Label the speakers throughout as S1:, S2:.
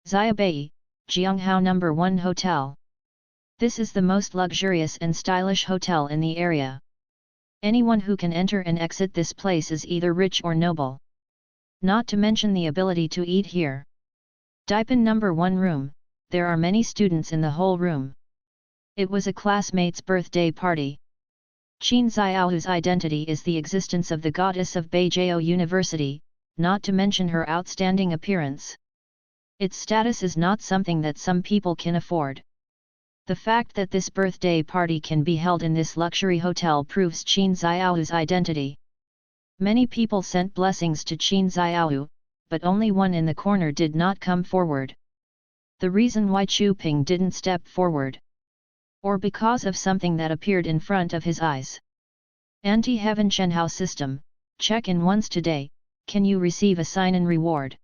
S1: Xiaobei, Jianghao No. 1 Hotel. This is the most luxurious and stylish hotel in the area. Anyone who can enter and exit this place is either rich or noble. Not to mention the ability to eat here. Dipin No. 1 room, there are many students in the whole room. It was a classmate's birthday party. Qin Xiaohu's identity is the existence of the goddess of Beijing University, not to mention her outstanding appearance. Its status is not something that some people can afford. The fact that this birthday party can be held in this luxury hotel proves Qin Xiaohu's identity. Many people sent blessings to Qin Xiaohu, but only one in the corner did not come forward. The reason why Chu Ping didn't step forward? Or because of something that appeared in front of his eyes. Anti-Heaven Shenhao system, check in once today, can you receive a sign-in reward?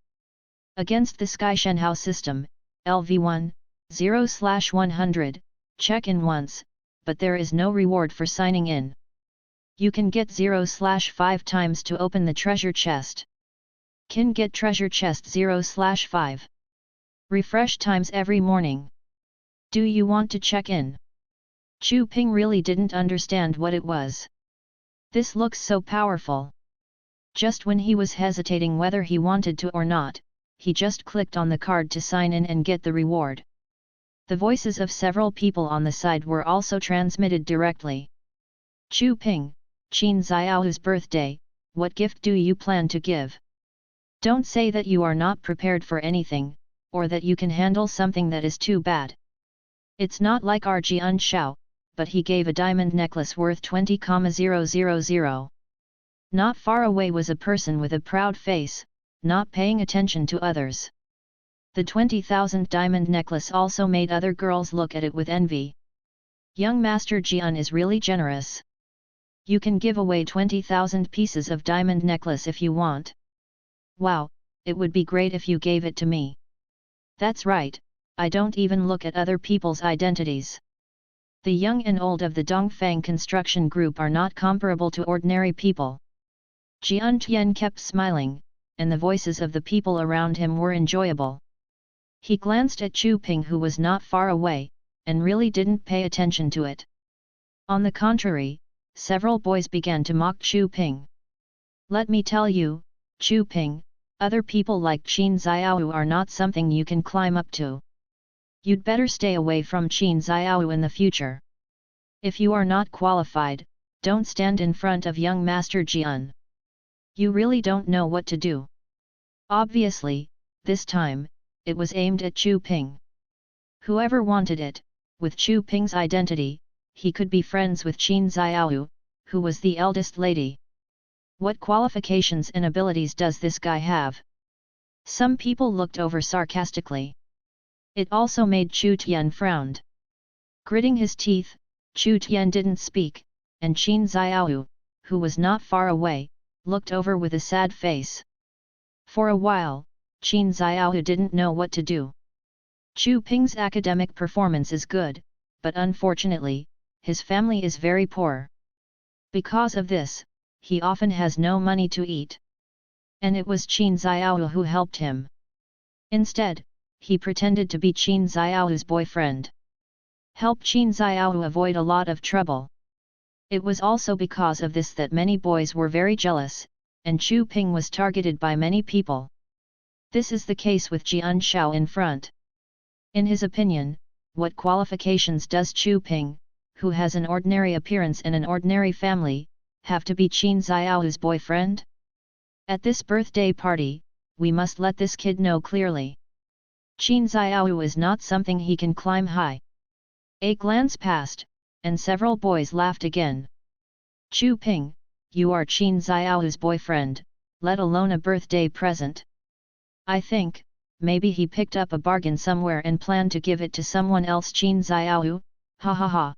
S1: Against the Sky Shenhao system, LV1, 0/100, check in once, but there is no reward for signing in. You can get 0/5 times to open the treasure chest. Can get treasure chest 0/5. Refresh times every morning. Do you want to check in? Chu Ping really didn't understand what it was. This looks so powerful. Just when he was hesitating whether he wanted to or not, he just clicked on the card to sign in and get the reward. The voices of several people on the side were also transmitted directly. Chu Ping, Qin Xiaohu's birthday, what gift do you plan to give? Don't say that you are not prepared for anything, or that you can handle something that is too bad. It's not like our Jian Shao, but he gave a diamond necklace worth 20,000. Not far away was a person with a proud face, not paying attention to others. The 20,000 diamond necklace also made other girls look at it with envy. Young Master Jian is really generous. You can give away 20,000 pieces of diamond necklace if you want. Wow, it would be great if you gave it to me. That's right, I don't even look at other people's identities. The young and old of the Dongfang construction group are not comparable to ordinary people. Jian Tian kept smiling, and the voices of the people around him were enjoyable. He glanced at Chu Ping, who was not far away, and really didn't pay attention to it. On the contrary, several boys began to mock Chu Ping. Let me tell you, Chu Ping, other people like Qin Xiaohu are not something you can climb up to. You'd better stay away from Qin Xiaohu in the future. If you are not qualified, don't stand in front of young Master Jian. You really don't know what to do. Obviously, this time, it was aimed at Chu Ping. Whoever wanted it, with Chu Ping's identity, he could be friends with Qin Xiaohu, who was the eldest lady. What qualifications and abilities does this guy have? Some people looked over sarcastically. It also made Chu Tian frowned. Gritting his teeth, Chu Tian didn't speak, and Qin Xiaohu, who was not far away, looked over with a sad face. For a while, Qin Xiaohu didn't know what to do. Chu Ping's academic performance is good, but unfortunately, his family is very poor. Because of this, he often has no money to eat. And it was Qin Xiaohu who helped him. Instead, he pretended to be Qin Xiaohu's boyfriend. Help Qin Xiaohu avoid a lot of trouble. It was also because of this that many boys were very jealous, and Chu Ping was targeted by many people. This is the case with Jian Shao in front. In his opinion, what qualifications does Chu Ping, who has an ordinary appearance and an ordinary family, have to be Qin Xiaohu's boyfriend? At this birthday party, we must let this kid know clearly. Qin Xiaohu is not something he can climb high. A glance passed, and several boys laughed again. Chu Ping, you are Qin Xiaohu's boyfriend, let alone a birthday present. I think, maybe he picked up a bargain somewhere and planned to give it to someone else. Qin Xiaohu, ha ha ha.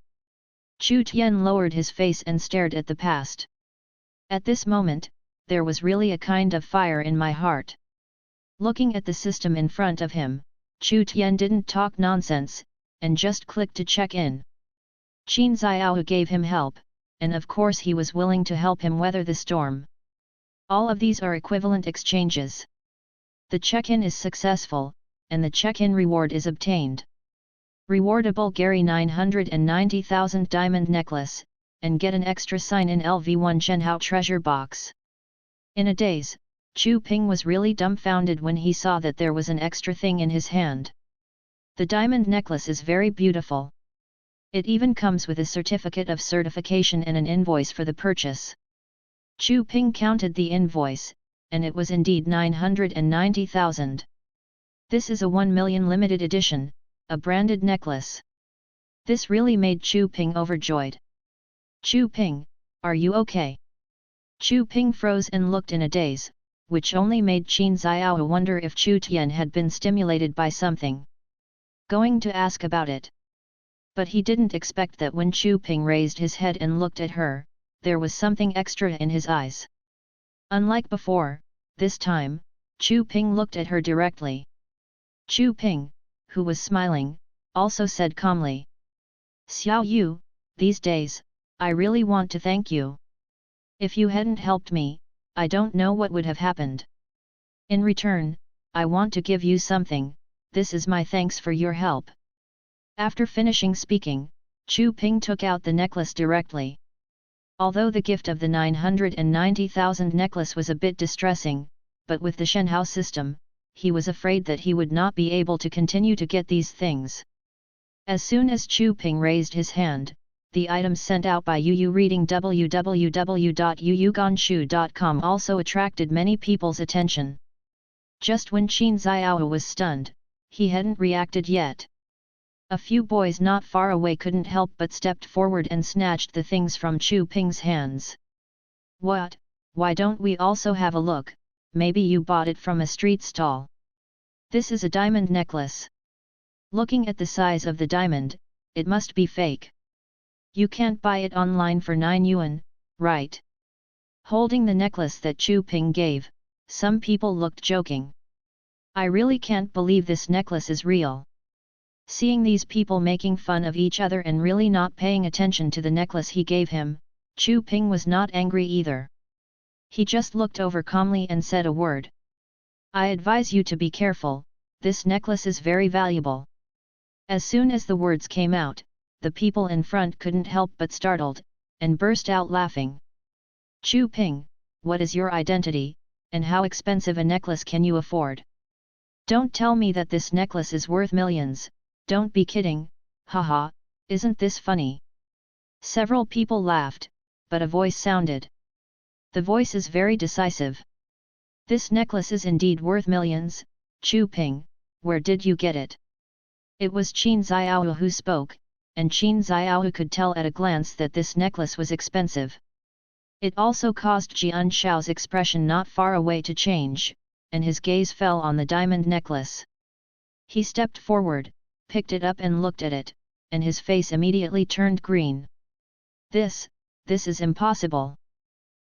S1: Chu Tian lowered his face and stared at the past. At this moment, there was really a kind of fire in my heart. Looking at the system in front of him, Chu Tian didn't talk nonsense, and just clicked to check in. Qin Xiaohu gave him help, and of course he was willing to help him weather the storm. All of these are equivalent exchanges. The check-in is successful, and the check-in reward is obtained. Rewardable Gary 990,000 diamond necklace, and get an extra sign in LV1 Shenhao treasure box. In a daze, Chu Ping was really dumbfounded when he saw that there was an extra thing in his hand. The diamond necklace is very beautiful. It even comes with a certificate of certification and an invoice for the purchase. Chu Ping counted the invoice, and it was indeed 990,000. This is a 1 million limited edition, a branded necklace. This really made Chu Ping overjoyed. Chu Ping, are you okay? Chu Ping froze and looked in a daze, which only made Qin Xiao wonder if Chu Tian had been stimulated by something. Going to ask about it. But he didn't expect that when Chu Ping raised his head and looked at her, there was something extra in his eyes. Unlike before, this time, Chu Ping looked at her directly. Chu Ping, who was smiling, also said calmly, "Xiao Yu, these days, I really want to thank you. If you hadn't helped me, I don't know what would have happened. In return, I want to give you something, this is my thanks for your help." After finishing speaking, Chu Ping took out the necklace directly. Although the gift of the 990,000 necklace was a bit distressing, but with the Shenhao system, he was afraid that he would not be able to continue to get these things. As soon as Chu Ping raised his hand, the items sent out by Yu reading www.yuyuganshu.com also attracted many people's attention. Just when Qin Xiao was stunned, he hadn't reacted yet. A few boys not far away couldn't help but stepped forward and snatched the things from Chu Ping's hands. "What? Why don't we also have a look? Maybe you bought it from a street stall. This is a diamond necklace. Looking at the size of the diamond, it must be fake. You can't buy it online for 9 yuan, right?" Holding the necklace that Chu Ping gave, some people looked joking. "I really can't believe this necklace is real." Seeing these people making fun of each other and really not paying attention to the necklace he gave him, Chu Ping was not angry either. He just looked over calmly and said a word. "I advise you to be careful, this necklace is very valuable." As soon as the words came out, the people in front couldn't help but startled, and burst out laughing. "Chu Ping, what is your identity, and how expensive a necklace can you afford? Don't tell me that this necklace is worth millions. Don't be kidding, haha, isn't this funny?" Several people laughed, but a voice sounded. The voice is very decisive. "This necklace is indeed worth millions, Chu Ping, where did you get it?" It was Qin Xiao who spoke, and Qin Xiao could tell at a glance that this necklace was expensive. It also caused Jian Shao's expression not far away to change, and his gaze fell on the diamond necklace. He stepped forward, picked it up and looked at it, and his face immediately turned green. This is impossible.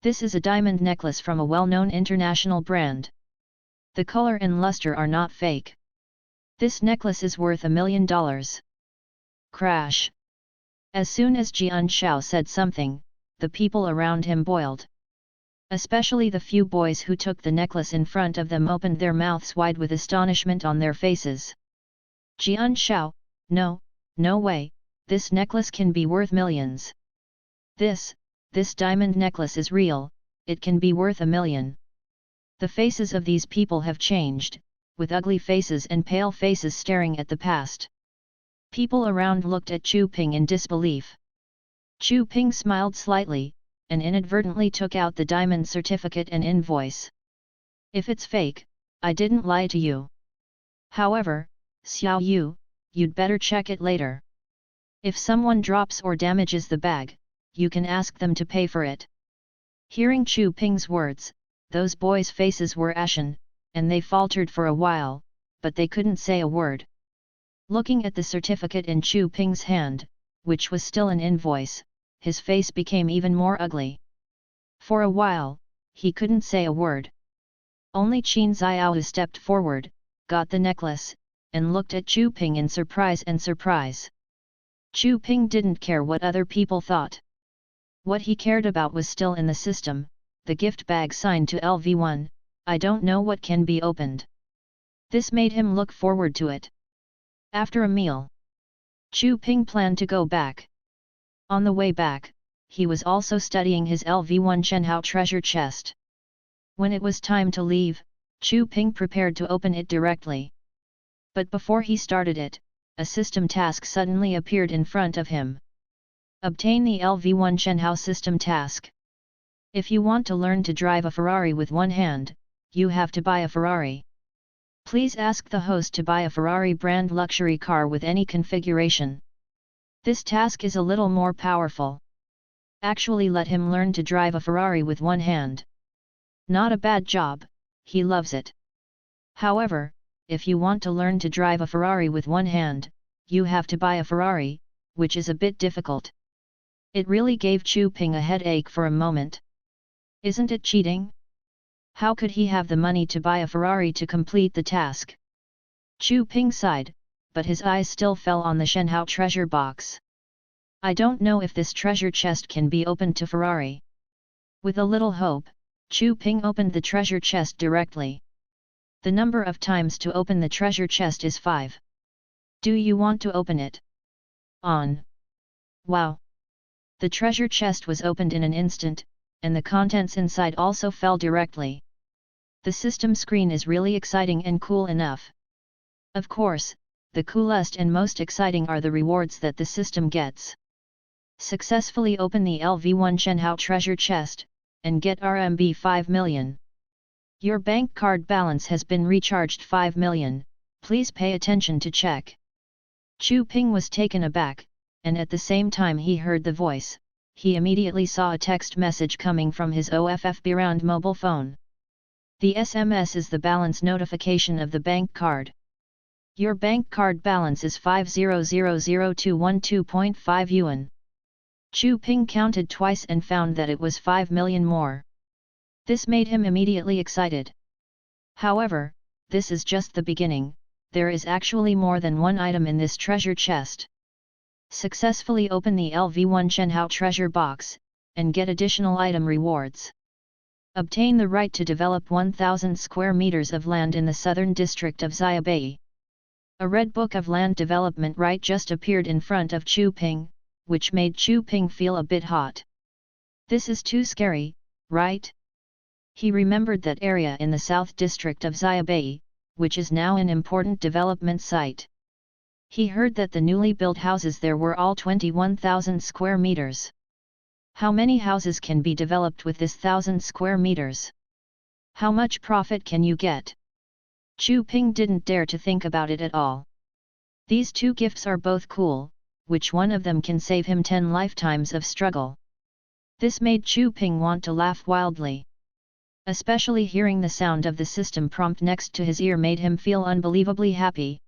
S1: This is a diamond necklace from a well-known international brand. The color and luster are not fake. This necklace is worth $1 million. Crash! As soon as Jian Shao said something, the people around him boiled. Especially the few boys who took the necklace in front of them opened their mouths wide with astonishment on their faces. "Jian Shao, no way, this necklace can be worth millions. This diamond necklace is real, it can be worth $1 million. The faces of these people have changed, with ugly faces and pale faces staring at the past. People around looked at Chu Ping in disbelief. Chu Ping smiled slightly, and inadvertently took out the diamond certificate and invoice. "If it's fake, I didn't lie to you. However, Xiao Yu, you'd better check it later. If someone drops or damages the bag, you can ask them to pay for it." Hearing Chu Ping's words, those boys' faces were ashen, and they faltered for a while, but they couldn't say a word. Looking at the certificate in Chu Ping's hand, which was still an invoice, his face became even more ugly. For a while, he couldn't say a word. Only Qin Xiao stepped forward, got the necklace, and looked at Chu Ping in surprise. Chu Ping didn't care what other people thought. What he cared about was still in the system, the gift bag signed to LV1, "I don't know what can be opened." This made him look forward to it. After a meal, Chu Ping planned to go back. On the way back, he was also studying his LV1 Shenhao treasure chest. When it was time to leave, Chu Ping prepared to open it directly. But before he started it, a system task suddenly appeared in front of him. Obtain the LV1 Shenhao system task. If you want to learn to drive a Ferrari with one hand, you have to buy a Ferrari. Please ask the host to buy a Ferrari brand luxury car with any configuration. This task is a little more powerful. Actually let him learn to drive a Ferrari with one hand. Not a bad job, he loves it. However, if you want to learn to drive a Ferrari with one hand, you have to buy a Ferrari, which is a bit difficult. It really gave Chu Ping a headache for a moment. Isn't it cheating? How could he have the money to buy a Ferrari to complete the task? Chu Ping sighed, but his eyes still fell on the Shenhao treasure box. I don't know if this treasure chest can be opened to Ferrari. With a little hope, Chu Ping opened the treasure chest directly. The number of times to open the treasure chest is 5. Do you want to open it? On. Wow! The treasure chest was opened in an instant, and the contents inside also fell directly. The system screen is really exciting and cool enough. Of course, the coolest and most exciting are the rewards that the system gets. Successfully open the LV1 Shenhao treasure chest, and get RMB 5 million. Your bank card balance has been recharged 5 million, please pay attention to check. Chu Ping was taken aback, and at the same time he heard the voice, he immediately saw a text message coming from his OFFB round mobile phone. The SMS is the balance notification of the bank card. Your bank card balance is 5000212.5 yuan. Chu Ping counted twice and found that it was 5 million more. This made him immediately excited. However, this is just the beginning, there is actually more than one item in this treasure chest. Successfully open the LV1 Shenhao treasure box, and get additional item rewards. Obtain the right to develop 1,000 square meters of land in the southern district of Xiaobei. A red book of land development right just appeared in front of Chu Ping, which made Chu Ping feel a bit hot. This is too scary, right? He remembered that area in the south district of Xiaobei, which is now an important development site. He heard that the newly built houses there were all 21,000 square meters. How many houses can be developed with this 1,000 square meters? How much profit can you get? Chu Ping didn't dare to think about it at all. These two gifts are both cool, which one of them can save him 10 lifetimes of struggle? This made Chu Ping want to laugh wildly. Especially hearing the sound of the system prompt next to his ear made him feel unbelievably happy.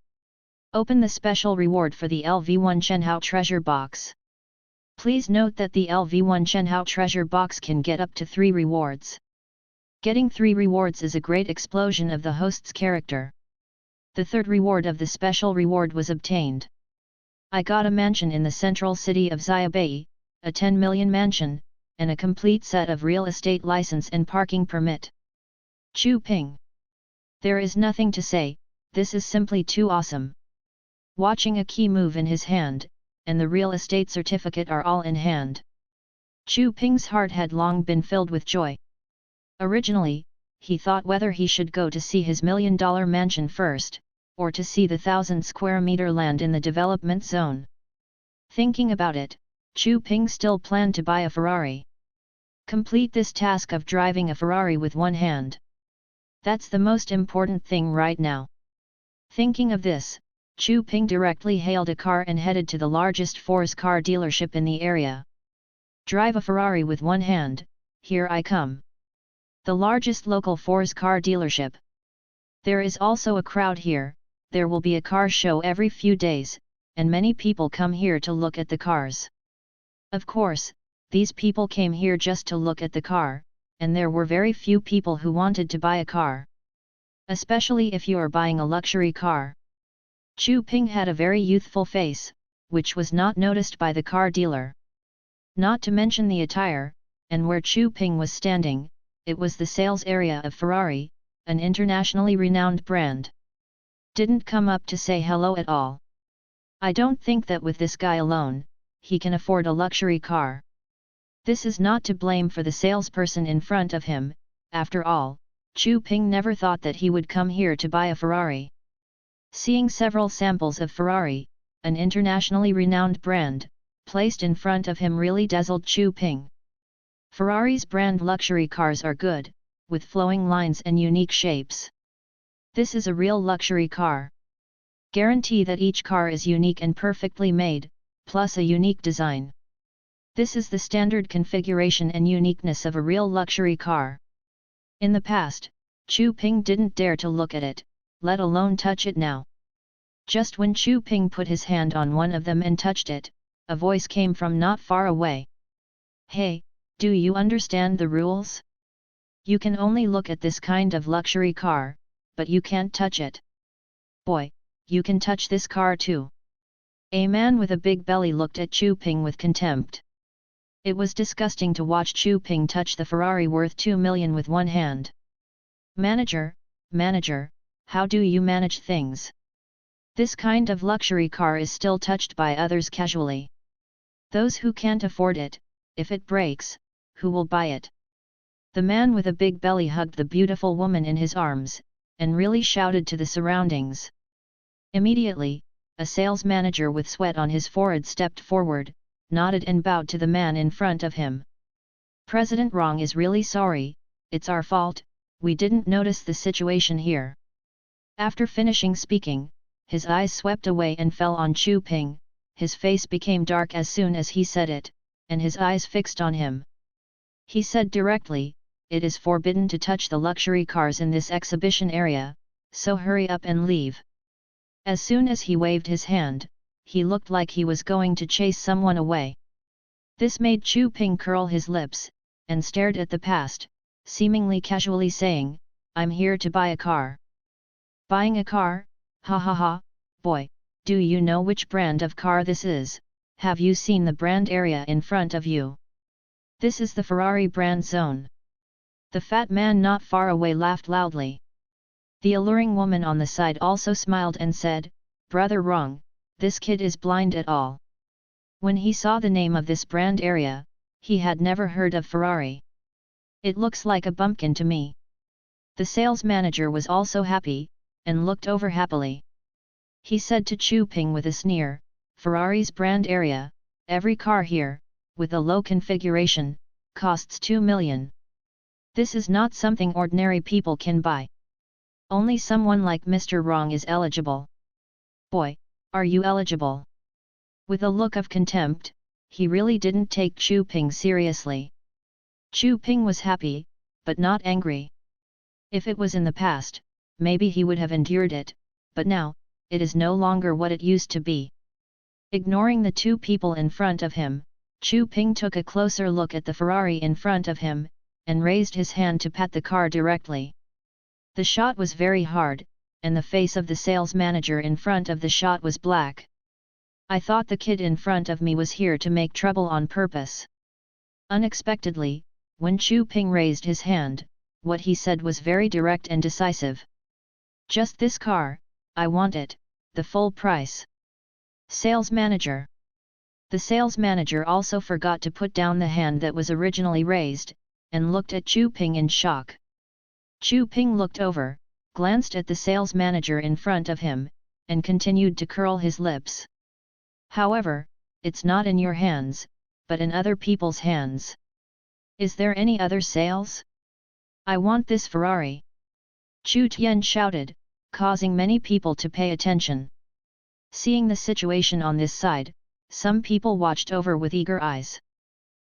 S1: Open the special reward for the LV1 Shenhao treasure box. Please note that the LV1 Shenhao treasure box can get up to 3 rewards. Getting 3 rewards is a great explosion of the host's character. The third reward of the special reward was obtained. I got a mansion in the central city of Xiaobei, a 10 million mansion, and a complete set of real estate license and parking permit. Chu Ping. There is nothing to say, this is simply too awesome. Watching a key move in his hand, and the real estate certificate are all in hand. Chu Ping's heart had long been filled with joy. Originally, he thought whether he should go to see his $1 million mansion first, or to see the 1,000 square meter land in the development zone. Thinking about it, Chu Ping still planned to buy a Ferrari. Complete this task of driving a Ferrari with one hand. That's the most important thing right now. Thinking of this, Chu Ping directly hailed a car and headed to the largest Ford's car dealership in the area. Drive a Ferrari with one hand, here I come. The largest local Ford's car dealership. There is also a crowd here, there will be a car show every few days, and many people come here to look at the cars. Of course, these people came here just to look at the car, and there were very few people who wanted to buy a car. Especially if you are buying a luxury car. Chu Ping had a very youthful face, which was not noticed by the car dealer. Not to mention the attire, and where Chu Ping was standing, it was the sales area of Ferrari, an internationally renowned brand. Didn't come up to say hello at all. I don't think that with this guy alone, he can afford a luxury car. This is not to blame for the salesperson in front of him, after all, Chu Ping never thought that he would come here to buy a Ferrari. Seeing several samples of Ferrari, an internationally renowned brand, placed in front of him really dazzled Chu Ping. Ferrari's brand luxury cars are good, with flowing lines and unique shapes. This is a real luxury car. Guarantee that each car is unique and perfectly made, plus a unique design. This is the standard configuration and uniqueness of a real luxury car. In the past, Chu Ping didn't dare to look at it, let alone touch it now. Just when Chu Ping put his hand on one of them and touched it, a voice came from not far away. Hey, do you understand the rules? You can only look at this kind of luxury car, but you can't touch it. Boy, you can touch this car too. A man with a big belly looked at Chu Ping with contempt. It was disgusting to watch Chu Ping touch the Ferrari worth 2 million with one hand. Manager, how do you manage things? This kind of luxury car is still touched by others casually. Those who can't afford it, if it breaks, who will buy it? The man with a big belly hugged the beautiful woman in his arms, and really shouted to the surroundings. Immediately, a sales manager with sweat on his forehead stepped forward, nodded and bowed to the man in front of him. President Wrong is really sorry, it's our fault, we didn't notice the situation here. After finishing speaking, his eyes swept away and fell on Chu Ping, his face became dark as soon as he said it, and his eyes fixed on him. He said directly, it is forbidden to touch the luxury cars in this exhibition area, so hurry up and leave. As soon as he waved his hand, he looked like he was going to chase someone away. This made Chu Ping curl his lips, and stared at the past, seemingly casually saying, I'm here to buy a car. Buying a car? Ha ha ha, boy, do you know which brand of car this is? Have you seen the brand area in front of you? This is the Ferrari brand zone. The fat man not far away laughed loudly. The alluring woman on the side also smiled and said, Brother Wrong, this kid is blind at all. When he saw the name of this brand area, he had never heard of Ferrari. It looks like a bumpkin to me. The sales manager was also happy, and looked over happily. He said to Chu Ping with a sneer, Ferrari's brand area, every car here, with a low configuration, costs 2 million. This is not something ordinary people can buy. Only someone like Mr. Wrong is eligible. Boy, are you eligible? With a look of contempt, he really didn't take Chu Ping seriously. Chu Ping was happy, but not angry. If it was in the past, maybe he would have endured it, but now, it is no longer what it used to be. Ignoring the two people in front of him, Chu Ping took a closer look at the Ferrari in front of him, and raised his hand to pat the car directly. The shot was very hard, and the face of the sales manager in front of the shot was black. I thought the kid in front of me was here to make trouble on purpose. Unexpectedly, when Chu Ping raised his hand, what he said was very direct and decisive. Just this car, I want it, the full price. Sales manager. The sales manager also forgot to put down the hand that was originally raised, and looked at Chu Ping in shock. Chu Ping looked over, glanced at the sales manager in front of him, and continued to curl his lips. However, it's not in your hands, but in other people's hands. Is there any other sales? I want this Ferrari. Chu Tian shouted, causing many people to pay attention. Seeing the situation on this side, some people watched over with eager eyes.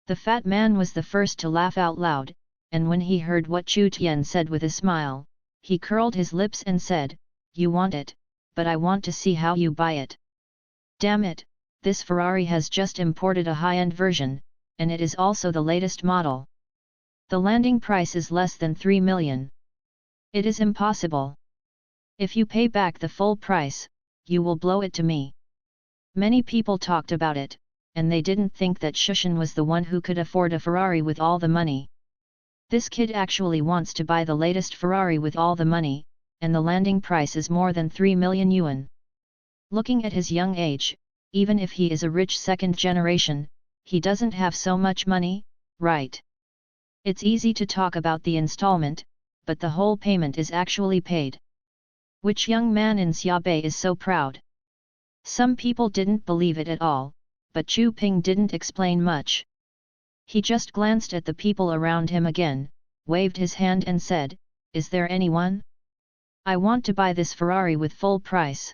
S1: The fat man was the first to laugh out loud, and when he heard what Chu Tian said with a smile, he curled his lips and said, You want it, but I want to see how you buy it. Damn it, this Ferrari has just imported a high-end version, and it is also the latest model. The landing price is less than 3 million. It is impossible. If you pay back the full price, you will blow it to me. Many people talked about it, and they didn't think that Shushan was the one who could afford a Ferrari with all the money. This kid actually wants to buy the latest Ferrari with all the money, and the landing price is more than 3 million yuan. Looking at his young age, even if he is a rich second generation, he doesn't have so much money, right? It's easy to talk about the installment, but the whole payment is actually paid. Which young man in Xiaobei is so proud? Some people didn't believe it at all, but Chu Ping didn't explain much. He just glanced at the people around him again, waved his hand and said, "Is there anyone? I want to buy this Ferrari with full price.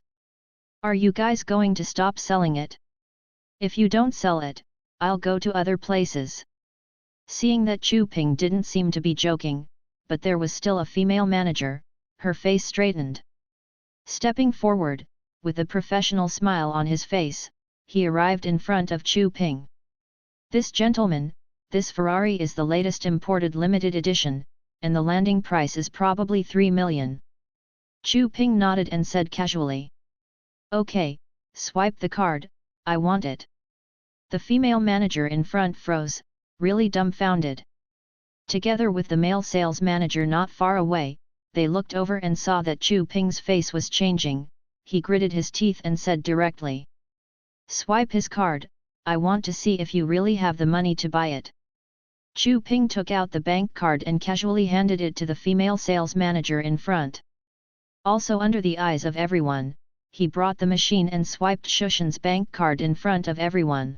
S1: Are you guys going to stop selling it? If you don't sell it, I'll go to other places." Seeing that Chu Ping didn't seem to be joking, but there was still a female manager, her face straightened. Stepping forward, with a professional smile on his face, he arrived in front of Chu Ping. "This gentleman, this Ferrari is the latest imported limited edition, and the landing price is probably 3 million. Chu Ping nodded and said casually. "Okay, swipe the card, I want it." The female manager in front froze, really dumbfounded. Together with the male sales manager not far away, they looked over and saw that Chu Ping's face was changing. He gritted his teeth and said directly, "Swipe his card, I want to see if you really have the money to buy it." Chu Ping took out the bank card and casually handed it to the female sales manager in front. Also under the eyes of everyone, he brought the machine and swiped Shushan's bank card in front of everyone.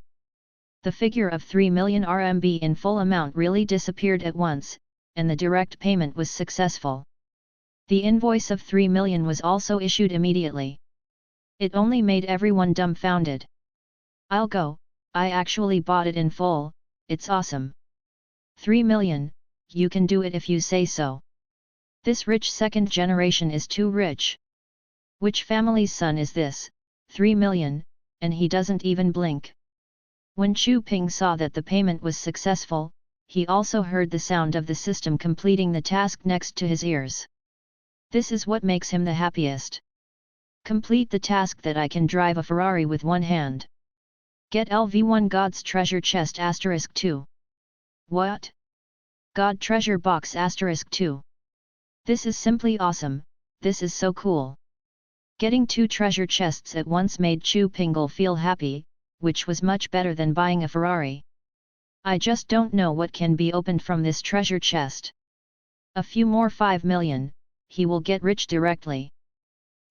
S1: The figure of 3 million RMB in full amount really disappeared at once, and the direct payment was successful. The invoice of 3 million was also issued immediately. It only made everyone dumbfounded. "I'll go, I actually bought it in full, it's awesome. 3 million, you can do it if you say so. This rich second generation is too rich. Which family's son is this, 3 million, and he doesn't even blink." When Chu Ping saw that the payment was successful, he also heard the sound of the system completing the task next to his ears. This is what makes him the happiest. Complete the task that I can drive a Ferrari with one hand. Get LV1 God's Treasure Chest *2. What? God Treasure Box *2. This is simply awesome, this is so cool. Getting 2 treasure chests at once made Chu Ping feel happy, which was much better than buying a Ferrari. "I just don't know what can be opened from this treasure chest. A few more 5 million, he will get rich directly.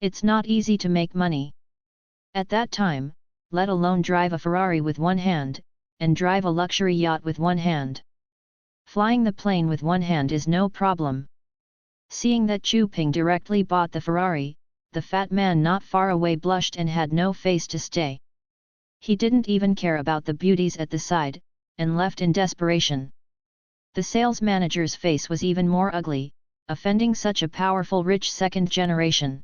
S1: It's not easy to make money. At that time, let alone drive a Ferrari with one hand, and drive a luxury yacht with one hand. Flying the plane with one hand is no problem." Seeing that Chu Ping directly bought the Ferrari, the fat man not far away blushed and had no face to stay. He didn't even care about the beauties at the side, and left in desperation. The sales manager's face was even more ugly, offending such a powerful rich second generation.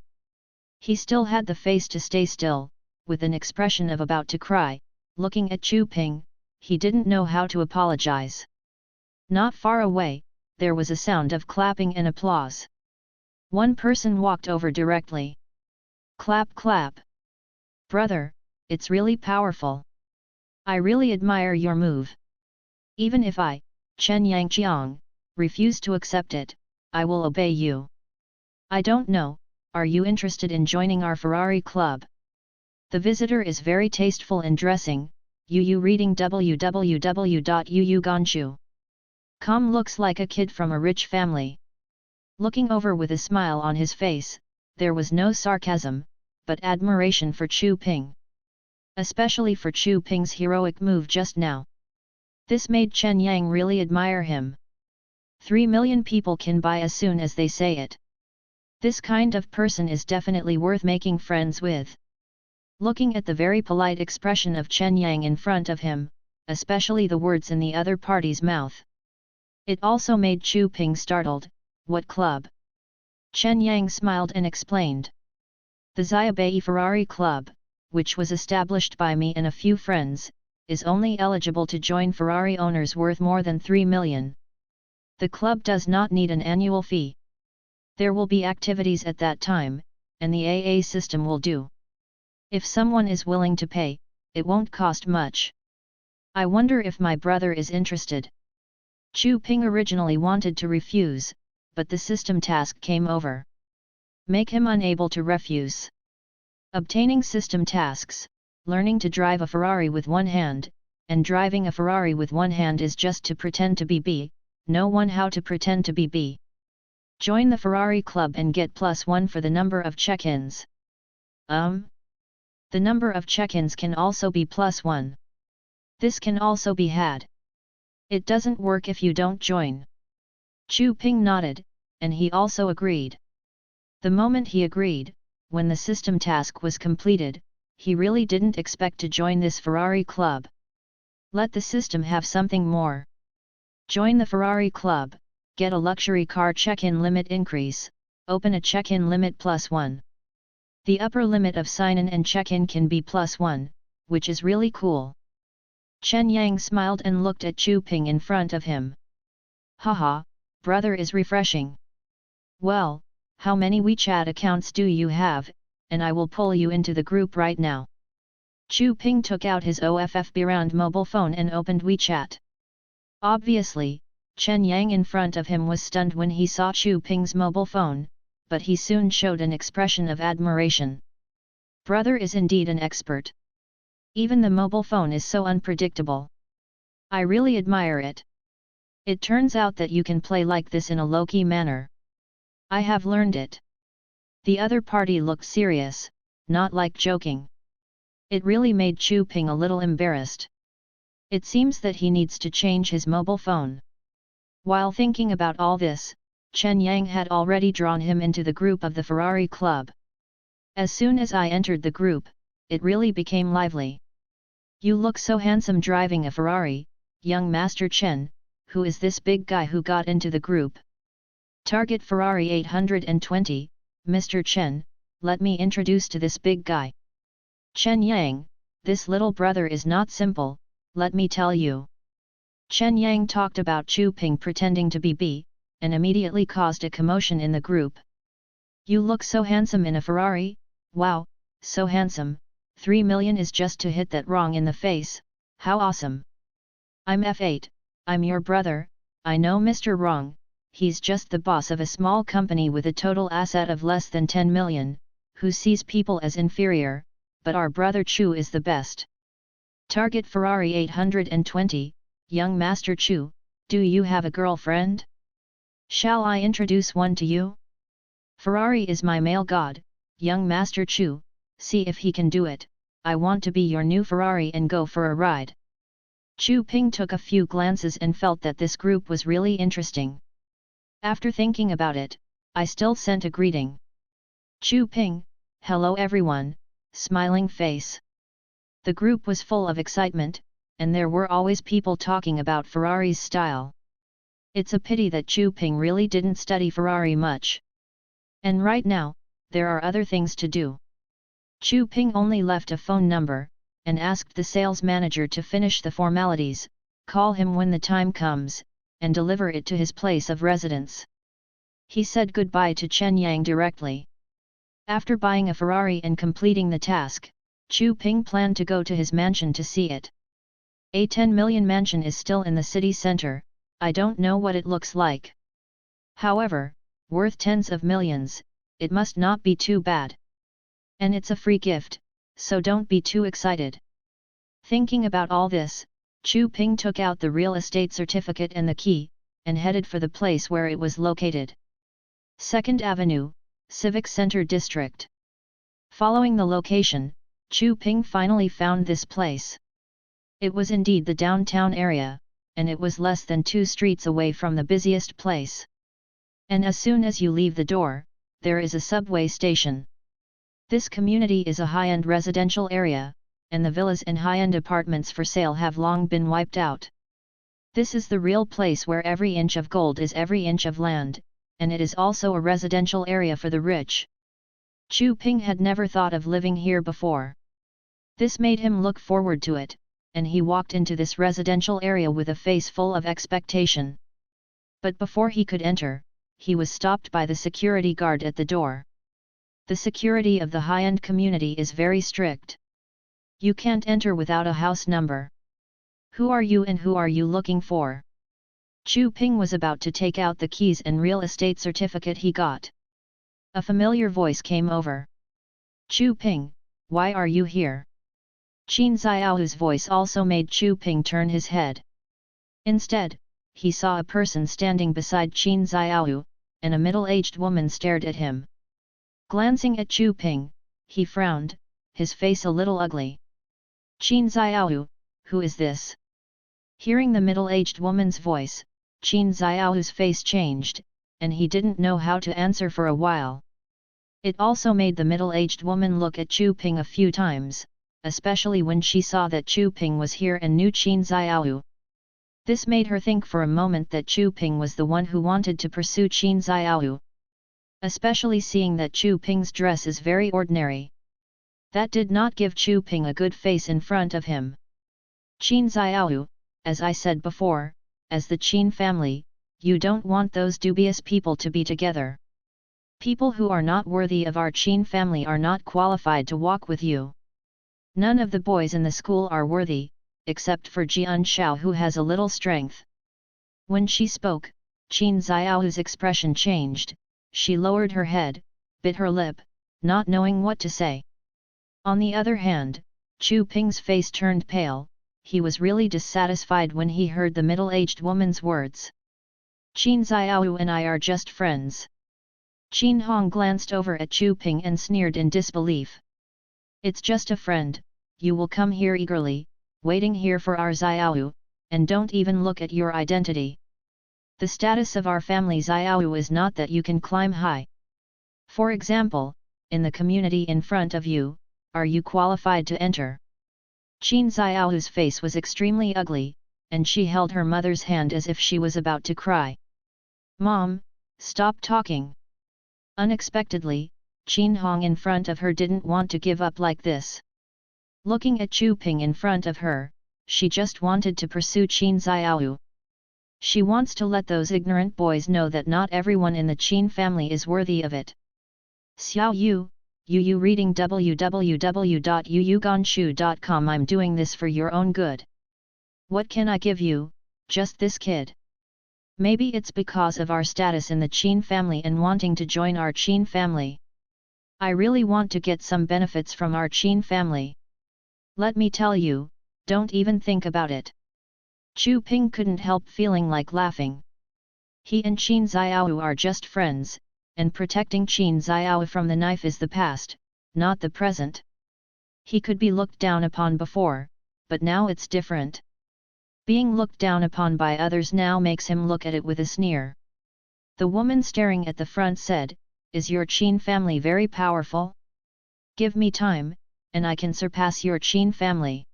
S1: He still had the face to stay still, with an expression of about to cry, looking at Chu Ping. He didn't know how to apologize. Not far away, there was a sound of clapping and applause. One person walked over directly. "Clap clap! Brother, it's really powerful. I really admire your move. Even if I, Chen Yangqiang, refuse to accept it, I will obey you. I don't know, are you interested in joining our Ferrari club? The visitor is very tasteful in dressing, Yu reading www.yuganchu.com looks like a kid from a rich family." Looking over with a smile on his face, there was no sarcasm, but admiration for Chu Ping. Especially for Chu Ping's heroic move just now. This made Chen Yang really admire him. 3 million people can buy as soon as they say it. This kind of person is definitely worth making friends with. Looking at the very polite expression of Chen Yang in front of him, especially the words in the other party's mouth. It also made Chu Ping startled. "What club?" Chen Yang smiled and explained. "The Xiaobei Ferrari Club, which was established by me and a few friends, is only eligible to join Ferrari owners worth more than 3 million. The club does not need an annual fee. There will be activities at that time, and the AA system will do. If someone is willing to pay, it won't cost much. I wonder if my brother is interested." Chu Ping originally wanted to refuse, but the system task came over. make him unable to refuse. Obtaining system tasks, learning to drive a Ferrari with one hand, and driving a Ferrari with one hand is just to pretend to be B, know one how to pretend to be B. Join the Ferrari club and get +1 for the number of check-ins. The number of check-ins can also be +1. This can also be had. It doesn't work if you don't join. Chu Ping nodded, and he also agreed. The moment he agreed, when the system task was completed, he really didn't expect to join this Ferrari club. Let the system have something more. Join the Ferrari club, get a luxury car check-in limit increase, open a check-in limit +1. The upper limit of sign-in and check-in can be +1, which is really cool. Chen Yang smiled and looked at Chu Ping in front of him. Haha, brother is refreshing. Well, how many WeChat accounts do you have, and I will pull you into the group right now. Chu Ping took out his OFFB round mobile phone and opened WeChat. Obviously, Chen Yang in front of him was stunned when he saw Chu Ping's mobile phone, but he soon showed an expression of admiration. Brother is indeed an expert. Even the mobile phone is so unpredictable. I really admire it. It turns out that you can play like this in a low-key manner. I have learned it. The other party looked serious, not like joking. It really made Chu Ping a little embarrassed. It seems that he needs to change his mobile phone. While thinking about all this, Chen Yang had already drawn him into the group of the Ferrari club. As soon as I entered the group, it really became lively. You look so handsome driving a Ferrari, young Master Chen. Who is this big guy who got into the group? Target Ferrari 820, Mr. Chen, let me introduce to this big guy. Chen Yang, this little brother is not simple, let me tell you. Chen Yang talked about Chu Ping pretending to be B, and immediately caused a commotion in the group. You look so handsome in a Ferrari, wow, so handsome, 3 million is just to hit that wrong in the face, how awesome. I'm F8. I'm your brother, I know Mr. Wrong, he's just the boss of a small company with a total asset of less than 10 million, who sees people as inferior, but our brother Chu is the best. Target Ferrari 820, young Master Chu, do you have a girlfriend? Shall I introduce one to you? Ferrari is my male god, young Master Chu, see if he can do it, I want to be your new Ferrari and go for a ride. Chu Ping took a few glances and felt that this group was really interesting. After thinking about it, I still sent a greeting. Chu Ping, hello everyone, smiling face. The group was full of excitement, and there were always people talking about Ferrari's style. It's a pity that Chu Ping really didn't study Ferrari much. And right now, there are other things to do. Chu Ping only left a phone number, and asked the sales manager to finish the formalities, call him when the time comes, and deliver it to his place of residence. He said goodbye to Chen Yang directly. After buying a Ferrari and completing the task, Chu Ping planned to go to his mansion to see it. A 10 million mansion is still in the city center, I don't know what it looks like. However, worth tens of millions, it must not be too bad. And it's a free gift, so don't be too excited. Thinking about all this, Chu Ping took out the real estate certificate and the key, and headed for the place where it was located. 2nd Avenue, Civic Center District. Following the location, Chu Ping finally found this place. It was indeed the downtown area, and it was less than 2 streets away from the busiest place. And as soon as you leave the door, there is a subway station. This community is a high-end residential area, and the villas and high-end apartments for sale have long been wiped out. This is the real place where every inch of gold is every inch of land, and it is also a residential area for the rich. Chu Ping had never thought of living here before. This made him look forward to it, and he walked into this residential area with a face full of expectation. But before he could enter, he was stopped by the security guard at the door. The security of the high-end community is very strict. You can't enter without a house number. Who are you and who are you looking for? Chu Ping was about to take out the keys and real estate certificate he got. A familiar voice came over. Chu Ping, why are you here? Qin Xiaohu's voice also made Chu Ping turn his head. Instead, he saw a person standing beside Qin Xiaohu, and a middle-aged woman stared at him. Glancing at Chu Ping, he frowned, his face a little ugly. Qin Xiaohu, who is this? Hearing the middle-aged woman's voice, Qin Xiaohu's face changed, and he didn't know how to answer for a while. It also made the middle-aged woman look at Chu Ping a few times, especially when she saw that Chu Ping was here and knew Qin Xiaohu. This made her think for a moment that Chu Ping was the one who wanted to pursue Qin Xiaohu. Especially seeing that Chu Ping's dress is very ordinary. That did not give Chu Ping a good face in front of him. Qin Xiaohu, as I said before, as the Qin family, you don't want those dubious people to be together. People who are not worthy of our Qin family are not qualified to walk with you. None of the boys in the school are worthy, except for Jian Shao who has a little strength. When she spoke, Qin Xiaohu's expression changed, she lowered her head, bit her lip, not knowing what to say. On the other hand, Chu Ping's face turned pale, he was really dissatisfied when he heard the middle-aged woman's words. Qin Xiaohu and I are just friends. Qin Hong glanced over at Chu Ping and sneered in disbelief. It's just a friend, you will come here eagerly, waiting here for our Xiaohu, and don't even look at your identity. The status of our family Xiaohu is not that you can climb high. For example, in the community in front of you, are you qualified to enter? Qin Xiaohu's face was extremely ugly, and she held her mother's hand as if she was about to cry. Mom, stop talking. Unexpectedly, Qin Hong in front of her didn't want to give up like this. Looking at Chu Ping in front of her, she just wanted to pursue Qin Xiaohu. She wants to let those ignorant boys know that not everyone in the Qin family is worthy of it. Xiao Yu, you reading www.yuyuganshu.com. I'm doing this for your own good. What can I give you, just this kid? Maybe it's because of our status in the Qin family and wanting to join our Qin family. I really want to get some benefits from our Qin family. Let me tell you, don't even think about it. Chu Ping couldn't help feeling like laughing. He and Qin Xiaohu are just friends, and protecting Qin Xiaohu from the knife is the past, not the present. He could be looked down upon before, but now it's different. Being looked down upon by others now makes him look at it with a sneer. The woman staring at the front said, "Is your Qin family very powerful? Give me time, and I can surpass your Qin family."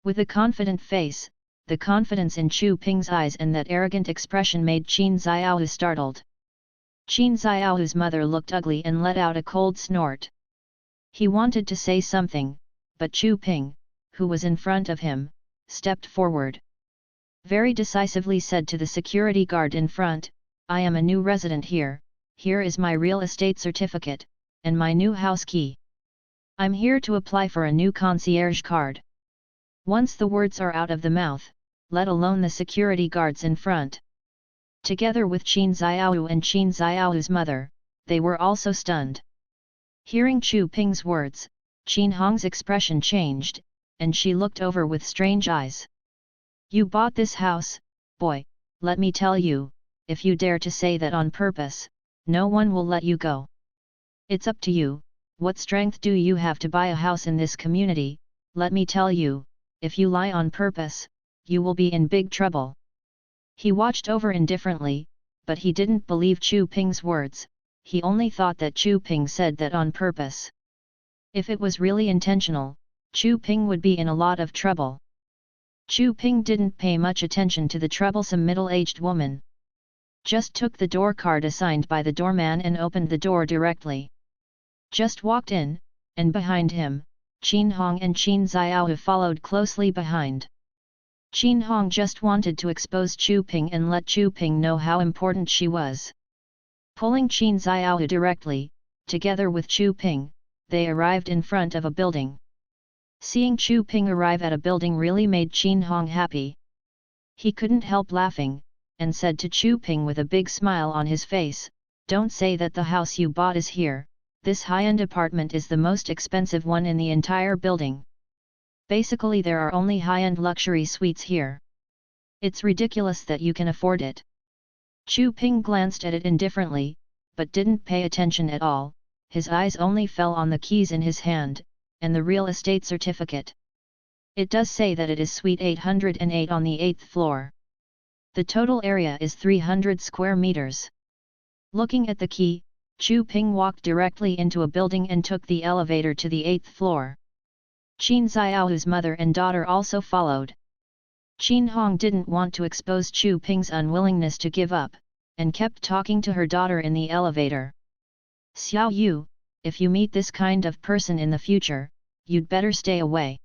S1: With a confident face, the confidence in Chu Ping's eyes and that arrogant expression made Qin Xiaohu startled. Qin Xiaohu's mother looked ugly and let out a cold snort. He wanted to say something, but Chu Ping, who was in front of him, stepped forward. Very decisively said to the security guard in front, "I am a new resident here, here is my real estate certificate, and my new house key. I'm here to apply for a new concierge card." Once the words are out of the mouth, let alone the security guards in front. Together with Qin Xiaohu and Qin Xiaohu's mother, they were also stunned. Hearing Chu Ping's words, Qin Hong's expression changed, and she looked over with strange eyes. "You bought this house, boy, let me tell you, if you dare to say that on purpose, no one will let you go. It's up to you, what strength do you have to buy a house in this community? Let me tell you, if you lie on purpose, you will be in big trouble." He watched over indifferently, but he didn't believe Chu Ping's words, he only thought that Chu Ping said that on purpose. If it was really intentional, Chu Ping would be in a lot of trouble. Chu Ping didn't pay much attention to the troublesome middle-aged woman. Just took the door card assigned by the doorman and opened the door directly. Just walked in, and behind him, Qin Hong and Qin Xiaohu followed closely behind. Qin Hong just wanted to expose Chu Ping and let Chu Ping know how important she was. Pulling Qin Xiaohu directly, together with Chu Ping, they arrived in front of a building. Seeing Chu Ping arrive at a building really made Qin Hong happy. He couldn't help laughing, and said to Chu Ping with a big smile on his face, Don't say that the house you bought is here, this high-end apartment is the most expensive one in the entire building. Basically there are only high-end luxury suites here. It's ridiculous that you can afford it. Chu Ping glanced at it indifferently, but didn't pay attention at all, his eyes only fell on the keys in his hand, and the real estate certificate. It does say that it is Suite 808 on the 8th floor. The total area is 300 square meters. Looking at the key, Chu Ping walked directly into a building and took the elevator to the 8th floor. Qin Xiaohu's mother and daughter also followed. Qin Hong didn't want to expose Chu Ping's unwillingness to give up, and kept talking to her daughter in the elevator. Xiao Yu, if you meet this kind of person in the future, you'd better stay away.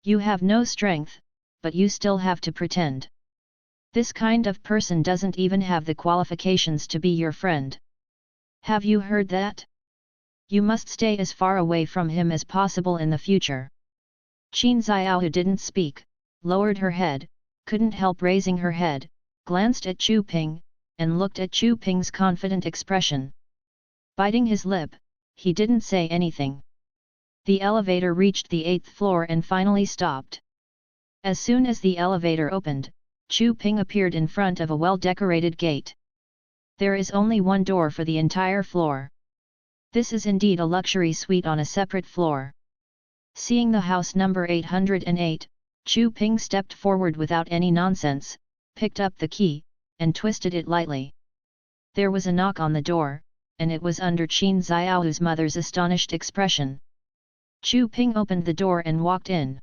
S1: You have no strength, but you still have to pretend. This kind of person doesn't even have the qualifications to be your friend. Have you heard that? You must stay as far away from him as possible in the future. Qin Xiaohu didn't speak, lowered her head, couldn't help raising her head, glanced at Chu Ping, and looked at Chu Ping's confident expression. Biting his lip, he didn't say anything. The elevator reached the 8th floor and finally stopped. As soon as the elevator opened, Chu Ping appeared in front of a well-decorated gate. There is only one door for the entire floor. This is indeed a luxury suite on a separate floor. Seeing the house number 808, Chu Ping stepped forward without any nonsense, picked up the key, and twisted it lightly. There was a knock on the door, and it was under Qin Xiaohu's mother's astonished expression. Chu Ping opened the door and walked in.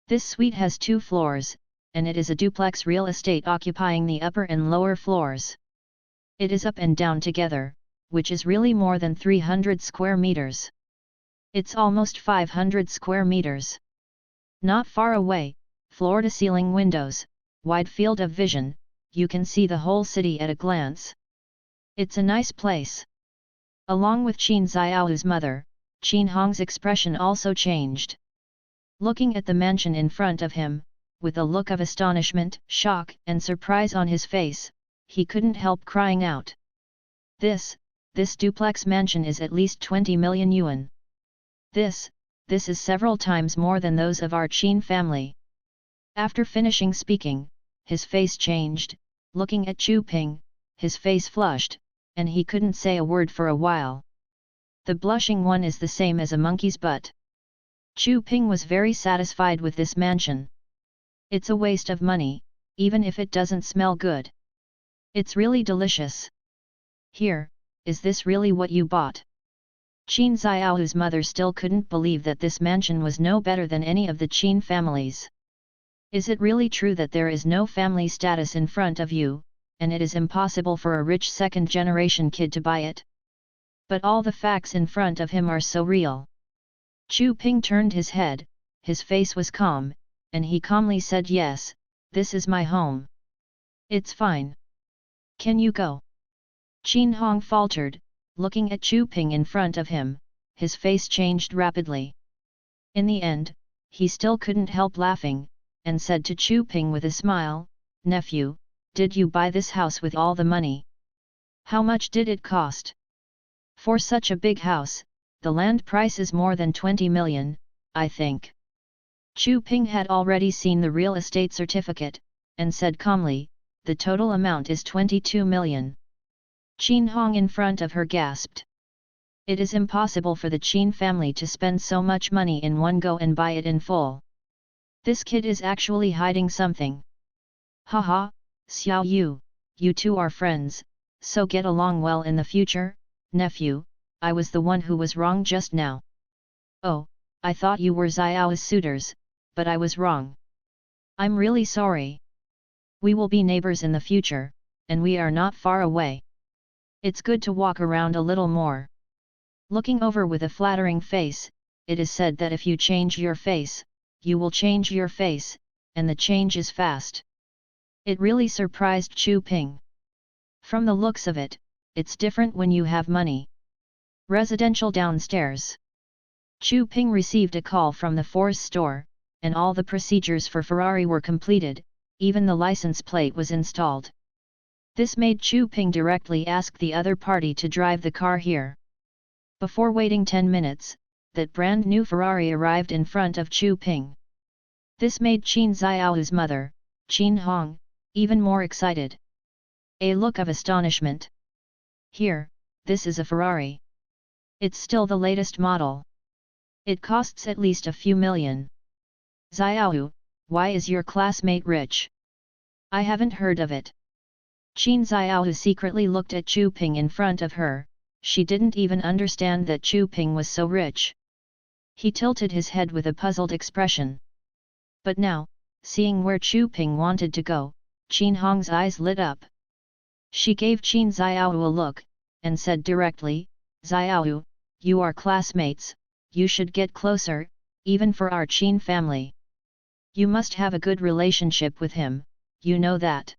S1: This suite has 2 floors, and it is a duplex real estate occupying the upper and lower floors. It is up and down together, which is really more than 300 square meters. It's almost 500 square meters. Not far away, floor-to-ceiling windows, wide field of vision, you can see the whole city at a glance. It's a nice place. Along with Qin Xiaohu's mother, Qin Hong's expression also changed. Looking at the mansion in front of him, with a look of astonishment, shock, and surprise on his face, he couldn't help crying out. This duplex mansion is at least 20 million yuan. This is several times more than those of our Qin family. After finishing speaking, his face changed, looking at Chu Ping, his face flushed, and he couldn't say a word for a while. The blushing one is the same as a monkey's butt. Chu Ping was very satisfied with this mansion. It's a waste of money, even if it doesn't smell good. It's really delicious. Here, is this really what you bought? Qin Xiaohu's mother still couldn't believe that this mansion was no better than any of the Qin families. Is it really true that there is no family status in front of you, and it is impossible for a rich second-generation kid to buy it? But all the facts in front of him are so real. Chu Ping turned his head, his face was calm, and he calmly said, "Yes, this is my home. It's fine. Can you go?" Qin Hong faltered, looking at Chu Ping in front of him, his face changed rapidly. In the end, he still couldn't help laughing, and said to Chu Ping with a smile, "Nephew, did you buy this house with all the money? How much did it cost?" "For such a big house, the land price is more than 20 million, I think." Chu Ping had already seen the real estate certificate, and said calmly, "The total amount is 22 million. Qin Hong in front of her gasped. It is impossible for the Qin family to spend so much money in one go and buy it in full. This kid is actually hiding something. Haha, Xiao Yu, you two are friends, so get along well in the future, nephew. I was the one who was wrong just now. Oh, I thought you were Xiao's suitors, but I was wrong. I'm really sorry. We will be neighbors in the future, and we are not far away. It's good to walk around a little more." Looking over with a flattering face, it is said that if you change your face, you will change your face, and the change is fast. It really surprised Chu Ping. From the looks of it, it's different when you have money. Residential downstairs. Chu Ping received a call from the Force store, and all the procedures for Ferrari were completed, even the license plate was installed. This made Chu Ping directly ask the other party to drive the car here. Before waiting 10 minutes, that brand new Ferrari arrived in front of Chu Ping. This made Qin Xiao's mother, Qin Hong, even more excited. A look of astonishment. Here, this is a Ferrari. It's still the latest model. It costs at least a few million. Xiao, why is your classmate rich? I haven't heard of it. Qin Xiao secretly looked at Chu Ping in front of her. She didn't even understand that Chu Ping was so rich. He tilted his head with a puzzled expression. But now, seeing where Chu Ping wanted to go, Qin Hong's eyes lit up. She gave Qin Xiao a look, and said directly, Xiao, you are classmates, you should get closer, even for our Qin family. You must have a good relationship with him, you know that.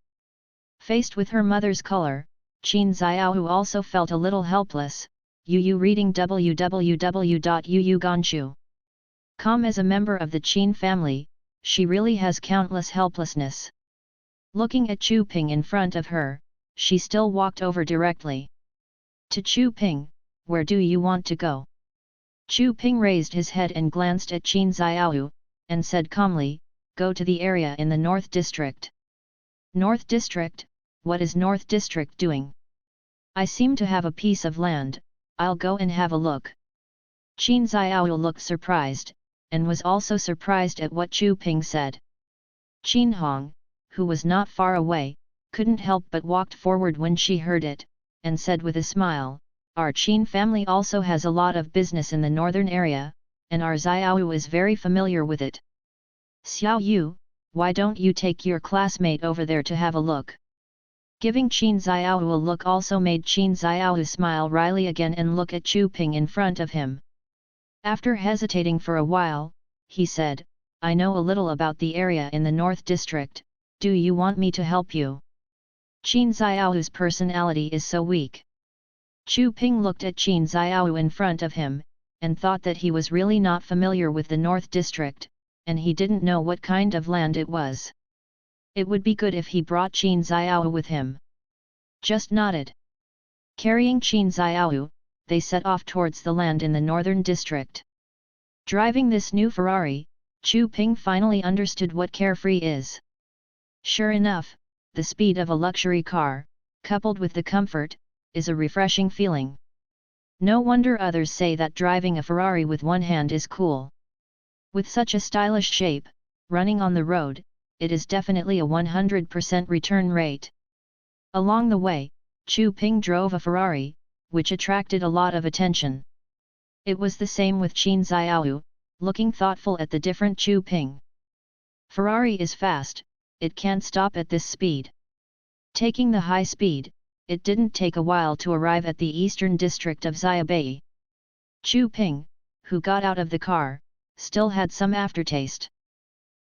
S1: Faced with her mother's color, Qin Xiao also felt a little helpless. Yu reading www.yuuganshu.com. As a member of the Qin family, she really has countless helplessness. Looking at Chu Ping in front of her, she still walked over directly. To Chu Ping, where do you want to go? Chu Ping raised his head and glanced at Qin Xiao, and said calmly, go to the area in the North District. North District, what is North District doing? I seem to have a piece of land, I'll go and have a look. Qin Xiao looked surprised, and was also surprised at what Chu Ping said. Qin Hong, who was not far away, couldn't help but walked forward when she heard it, and said with a smile, our Qin family also has a lot of business in the northern area, and our Xiao is very familiar with it. Xiao Yu, why don't you take your classmate over there to have a look? Giving Qin Xiao a look also made Qin Xiao smile wryly again and look at Chu Ping in front of him. After hesitating for a while, he said, I know a little about the area in the North District, do you want me to help you? Qin Xiao's personality is so weak. Chu Ping looked at Qin Xiao in front of him, and thought that he was really not familiar with the North District, and he didn't know what kind of land it was. It would be good if he brought Qin Xiao with him. Just nodded. Carrying Qin Xiao, they set off towards the land in the Northern District. Driving this new Ferrari, Chu Ping finally understood what carefree is. Sure enough, the speed of a luxury car, coupled with the comfort, is a refreshing feeling. No wonder others say that driving a Ferrari with one hand is cool. With such a stylish shape, running on the road, it is definitely a 100% return rate. Along the way, Chu Ping drove a Ferrari, which attracted a lot of attention. It was the same with Qin Xiao, looking thoughtful at the different Chu Ping. Ferrari is fast, it can't stop at this speed. Taking the high speed, it didn't take a while to arrive at the eastern district of Xiaobei. Chu Ping, who got out of the car, still had some aftertaste.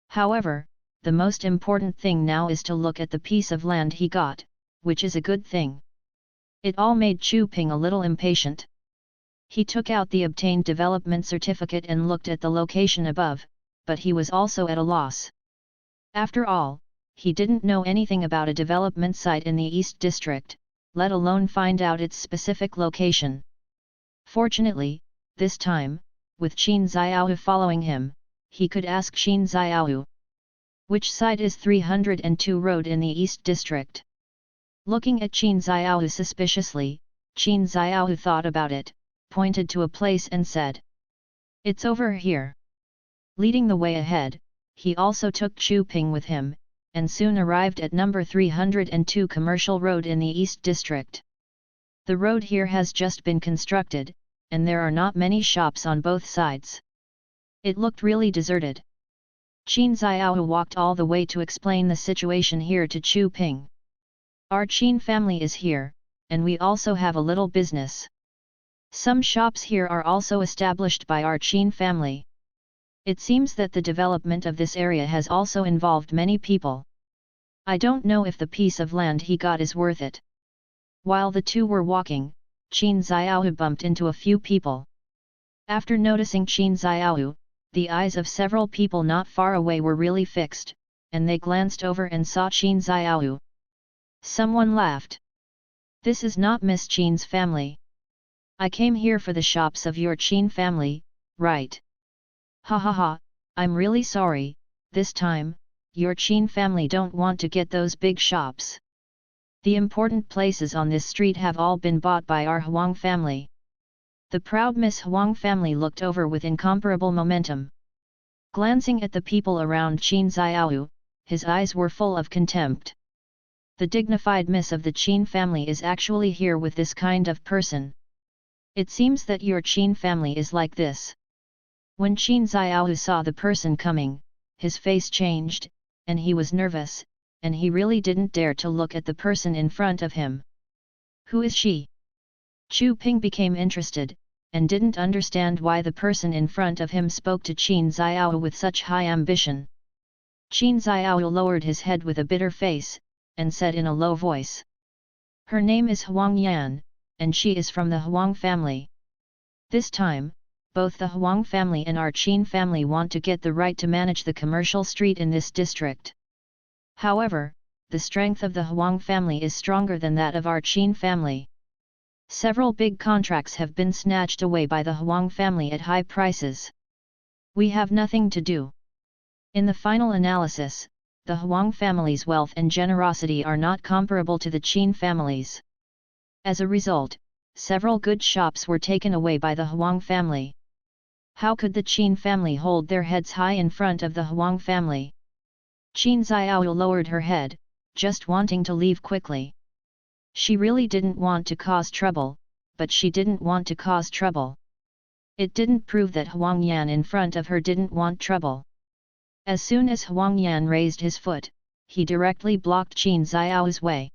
S1: However, the most important thing now is to look at the piece of land he got, which is a good thing. It all made Chu Ping a little impatient. He took out the obtained development certificate and looked at the location above, but he was also at a loss. After all, he didn't know anything about a development site in the East District, let alone find out its specific location. Fortunately, this time, with Qin Xiao following him, he could ask Qin Xiao. Which side is 302 Road in the East District? Looking at Qin Xiao suspiciously, Qin Xiao thought about it, pointed to a place and said, it's over here. Leading the way ahead, he also took Chu Ping with him, and soon arrived at number 302 Commercial Road in the East District. The road here has just been constructed, and there are not many shops on both sides. It looked really deserted. Qin Xiao walked all the way to explain the situation here to Chu Ping. Our Qin family is here, and we also have a little business. Some shops here are also established by our Qin family. It seems that the development of this area has also involved many people. I don't know if the piece of land he got is worth it. While the two were walking, Qin Xiao bumped into a few people. After noticing Qin Xiao, the eyes of several people not far away were really fixed, and they glanced over and saw Qin Xiao. Someone laughed. This is not Miss Qin's family. I came here for the shops of your Qin family, right? Ha ha ha, I'm really sorry, this time, your Qin family don't want to get those big shops. The important places on this street have all been bought by our Huang family. The proud Miss Huang family looked over with incomparable momentum. Glancing at the people around Qin Xiaoyu, his eyes were full of contempt. The dignified miss of the Qin family is actually here with this kind of person. It seems that your Qin family is like this. When Qin Xiaoyu saw the person coming, his face changed, and he was nervous, and he really didn't dare to look at the person in front of him. Who is she? Chu Ping became interested, and didn't understand why the person in front of him spoke to Qin Xiaoyu with such high ambition. Qin Xiaoyu lowered his head with a bitter face, and said in a low voice. Her name is Huang Yan, and she is from the Huang family. This time, both the Huang family and our Qin family want to get the right to manage the commercial street in this district. However, the strength of the Huang family is stronger than that of our Qin family. Several big contracts have been snatched away by the Huang family at high prices. We have nothing to do. In the final analysis, the Huang family's wealth and generosity are not comparable to the Qin family's. As a result, several good shops were taken away by the Huang family. How could the Qin family hold their heads high in front of the Huang family? Qin Xiaoyu lowered her head, just wanting to leave quickly. She really didn't want to cause trouble, but she didn't want to cause trouble. It didn't prove that Huang Yan in front of her didn't want trouble. As soon as Huang Yan raised his foot, he directly blocked Qin Xiaoyu's way.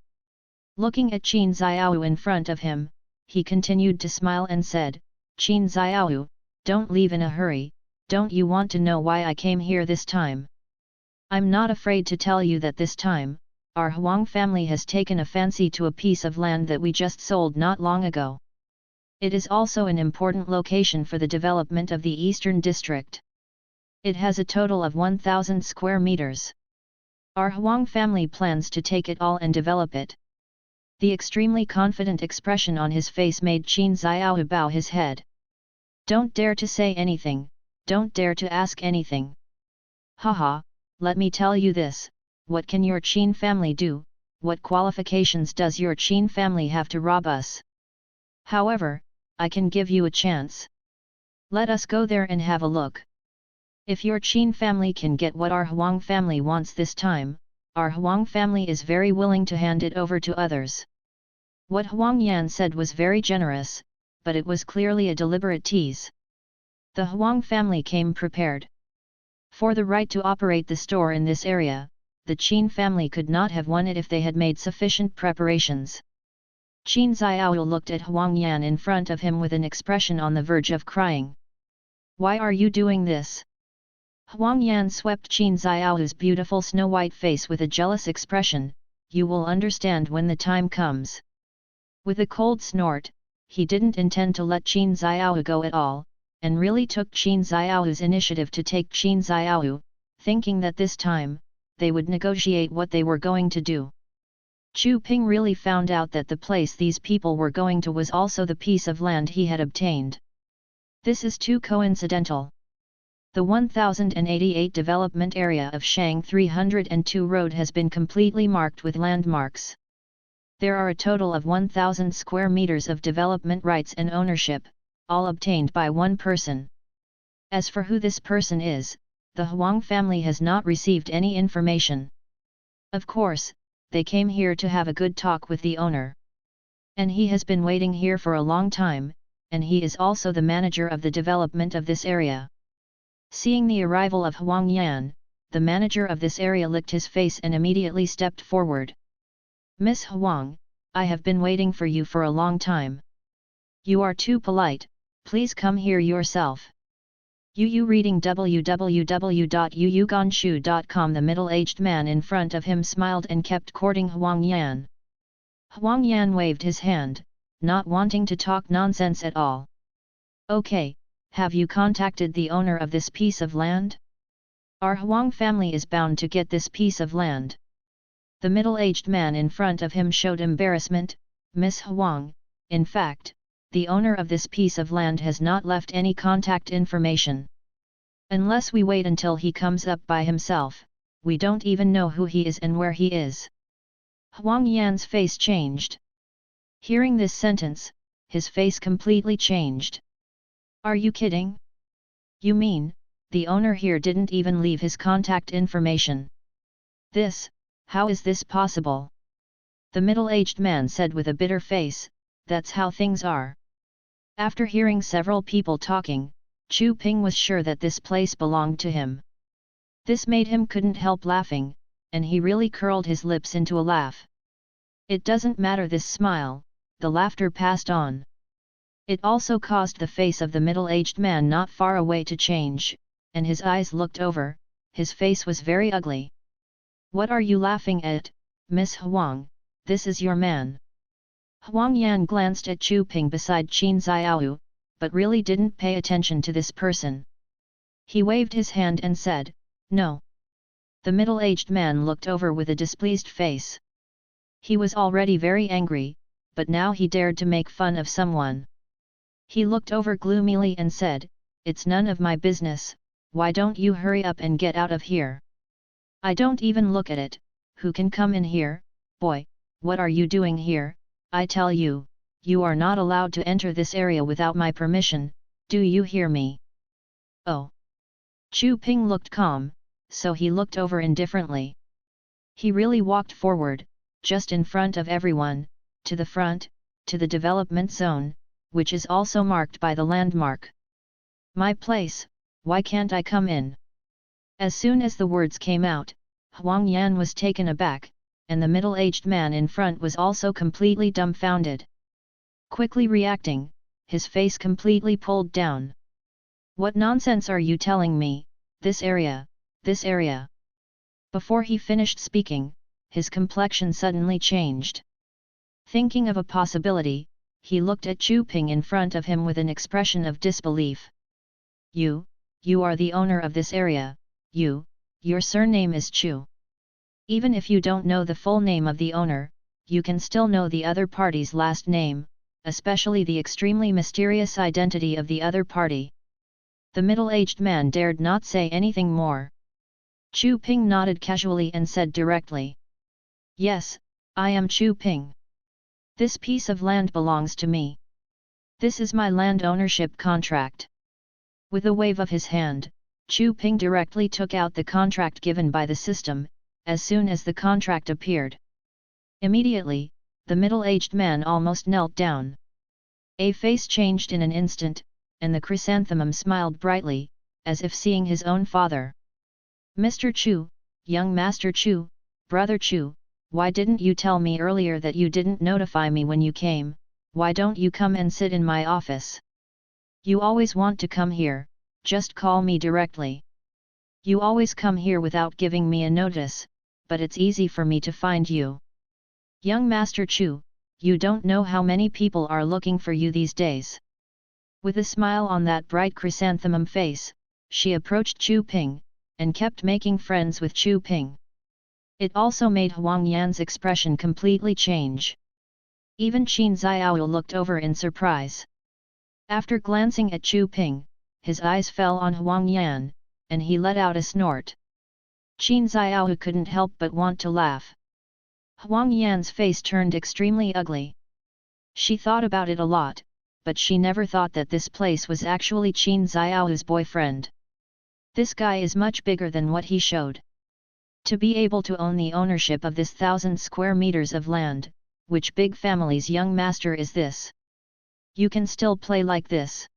S1: Looking at Qin Xiaoyu in front of him, he continued to smile and said, Qin Xiaoyu, don't leave in a hurry, don't you want to know why I came here this time? I'm not afraid to tell you that this time, our Huang family has taken a fancy to a piece of land that we just sold not long ago. It is also an important location for the development of the Eastern District. It has a total of 1,000 square meters. Our Huang family plans to take it all and develop it. The extremely confident expression on his face made Qin Xiaoyu bow his head. Don't dare to say anything, don't dare to ask anything. Haha, let me tell you this. What can your Qin family do? What qualifications does your Qin family have to rob us? However, I can give you a chance. Let us go there and have a look. If your Qin family can get what our Huang family wants this time, our Huang family is very willing to hand it over to others. What Huang Yan said was very generous, but it was clearly a deliberate tease. The Huang family came prepared. For the right to operate the store in this area, the Qin family could not have won it if they had made sufficient preparations. Qin Xiaoyu looked at Huang Yan in front of him with an expression on the verge of crying. Why are you doing this? Huang Yan swept Qin Xiaoyu's beautiful snow-white face with a jealous expression. You will understand when the time comes. With a cold snort, he didn't intend to let Qin Xiaoyu go at all, and really took Qin Xiaoyu's initiative to take Qin Xiaoyu, thinking that this time, they would negotiate what they were going to do. Chu Ping really found out that the place these people were going to was also the piece of land he had obtained. This is too coincidental. The 1088 development area of Shang 302 Road has been completely marked with landmarks. There are a total of 1,000 square meters of development rights and ownership, all obtained by one person. As for who this person is, the Huang family has not received any information. Of course, they came here to have a good talk with the owner. And he has been waiting here for a long time, and he is also the manager of the development of this area. Seeing the arrival of Huang Yan, the manager of this area licked his face and immediately stepped forward. Miss Huang, I have been waiting for you for a long time. You are too polite, please come here yourself. Yu reading www.yuyuganshu.com. The middle-aged man in front of him smiled and kept courting Huang Yan. Huang Yan waved his hand, not wanting to talk nonsense at all. Okay, have you contacted the owner of this piece of land? Our Huang family is bound to get this piece of land. The middle-aged man in front of him showed embarrassment. Miss Huang, in fact, the owner of this piece of land has not left any contact information. Unless we wait until he comes up by himself, we don't even know who he is and where he is. Huang Yan's face changed. Hearing this sentence, his face completely changed. Are you kidding? You mean, the owner here didn't even leave his contact information? How is this possible? The middle-aged man said with a bitter face, that's how things are. After hearing several people talking, Chu Ping was sure that this place belonged to him. This made him couldn't help laughing, and he really curled his lips into a laugh. It doesn't matter this smile, the laughter passed on. It also caused the face of the middle-aged man not far away to change, and his eyes looked over, his face was very ugly. What are you laughing at, Miss Huang? This is your man. Huang Yan glanced at Chu Ping beside Qin Xiao, but really didn't pay attention to this person. He waved his hand and said, no. The middle-aged man looked over with a displeased face. He was already very angry, but now he dared to make fun of someone. He looked over gloomily and said, it's none of my business, why don't you hurry up and get out of here? I don't even look at it, who can come in here? Boy, what are you doing here? I tell you, you are not allowed to enter this area without my permission, do you hear me? Oh! Chu Ping looked calm, so he looked over indifferently. He really walked forward, just in front of everyone, to the front, to the development zone, which is also marked by the landmark. My place, why can't I come in? As soon as the words came out, Huang Yan was taken aback, and the middle-aged man in front was also completely dumbfounded. Quickly reacting, his face completely pulled down. What nonsense are you telling me? This area, this area. Before he finished speaking, his complexion suddenly changed. Thinking of a possibility, he looked at Chu Ping in front of him with an expression of disbelief. You are the owner of this area, your surname is Chu. Even if you don't know the full name of the owner, you can still know the other party's last name, especially the extremely mysterious identity of the other party. The middle-aged man dared not say anything more. Chu Ping nodded casually and said directly, yes, I am Chu Ping. This piece of land belongs to me. This is my land ownership contract. With a wave of his hand, Chu Ping directly took out the contract given by the system, as soon as the contract appeared. Immediately, the middle-aged man almost knelt down. A face changed in an instant, and the chrysanthemum smiled brightly, as if seeing his own father. Mr. Chu, young Master Chu, Brother Chu, why didn't you tell me earlier that you didn't notify me when you came? Why don't you come and sit in my office? You always want to come here, just call me directly. You always come here without giving me a notice, but it's easy for me to find you. Young Master Chu, you don't know how many people are looking for you these days. With a smile on that bright chrysanthemum face, she approached Chu Ping, and kept making friends with Chu Ping. It also made Huang Yan's expression completely change. Even Qin Xiao looked over in surprise. After glancing at Chu Ping, his eyes fell on Huang Yan, and he let out a snort. Qin Xiao couldn't help but want to laugh. Huang Yan's face turned extremely ugly. She thought about it a lot, but she never thought that this place was actually Qin Xiao's boyfriend. This guy is much bigger than what he showed. To be able to own the ownership of this 1,000 square meters of land, which big family's young master is this? You can still play like this?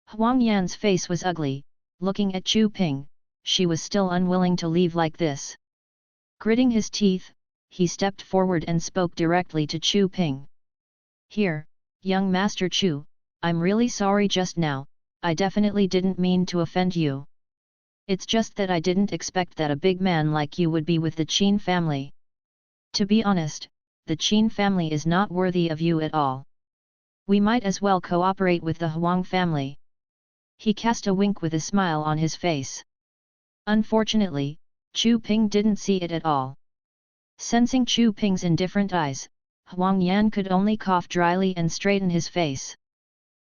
S1: Huang Yan's face was ugly, looking at Chu Ping, she was still unwilling to leave like this. Gritting his teeth, he stepped forward and spoke directly to Chu Ping. Here, young Master Chu, I'm really sorry just now, I definitely didn't mean to offend you. It's just that I didn't expect that a big man like you would be with the Qin family. To be honest, the Qin family is not worthy of you at all. We might as well cooperate with the Huang family. He cast a wink with a smile on his face. Unfortunately, Chu Ping didn't see it at all. Sensing Chu Ping's indifferent eyes, Huang Yan could only cough dryly and straighten his face.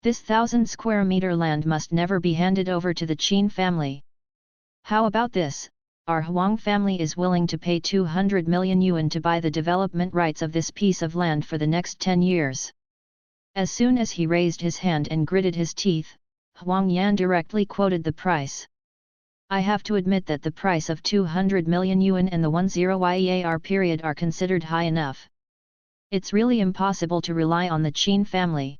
S1: This 1,000 square meter land must never be handed over to the Qin family. How about this? Our Huang family is willing to pay 200 million yuan to buy the development rights of this piece of land for the next 10 years. As soon as he raised his hand and gritted his teeth, Huang Yan directly quoted the price. I have to admit that the price of 200 million yuan and the 10-year period are considered high enough. It's really impossible to rely on the Qin family.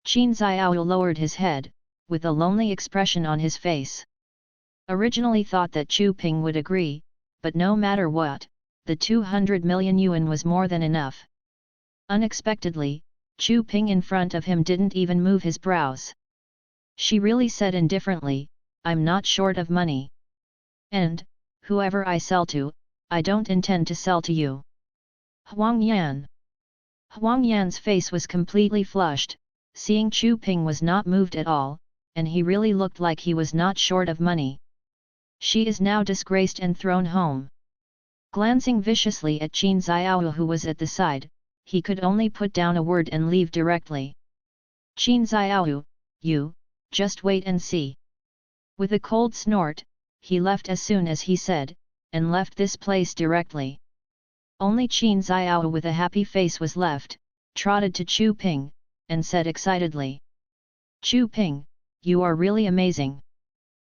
S1: Qin Xiao lowered his head, with a lonely expression on his face. Originally thought that Chu Ping would agree, but no matter what, the 200 million yuan was more than enough. Unexpectedly, Chu Ping in front of him didn't even move his brows. She really said indifferently, I'm not short of money. And, whoever I sell to, I don't intend to sell to you. Huang Yan. Huang Yan's face was completely flushed, seeing Chu Ping was not moved at all, and he really looked like he was not short of money. She is now disgraced and thrown home. Glancing viciously at Qin Xiao who was at the side, he could only put down a word and leave directly. Qin Xiao, you, just wait and see. With a cold snort, he left as soon as he said, and left this place directly. Only Qin Xiao with a happy face was left, trotted to Chu Ping, and said excitedly. Chu Ping, you are really amazing.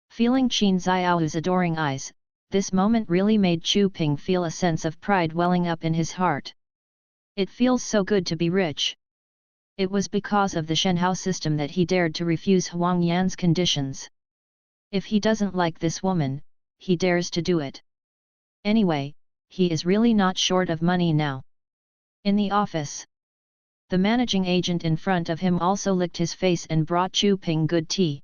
S1: Feeling Qin Xiao's adoring eyes, this moment really made Chu Ping feel a sense of pride welling up in his heart. It feels so good to be rich. It was because of the Shenhao system that he dared to refuse Huang Yan's conditions. If he doesn't like this woman, he dares to do it. Anyway, he is really not short of money now. In the office, the managing agent in front of him also licked his face and brought Chu Ping good tea.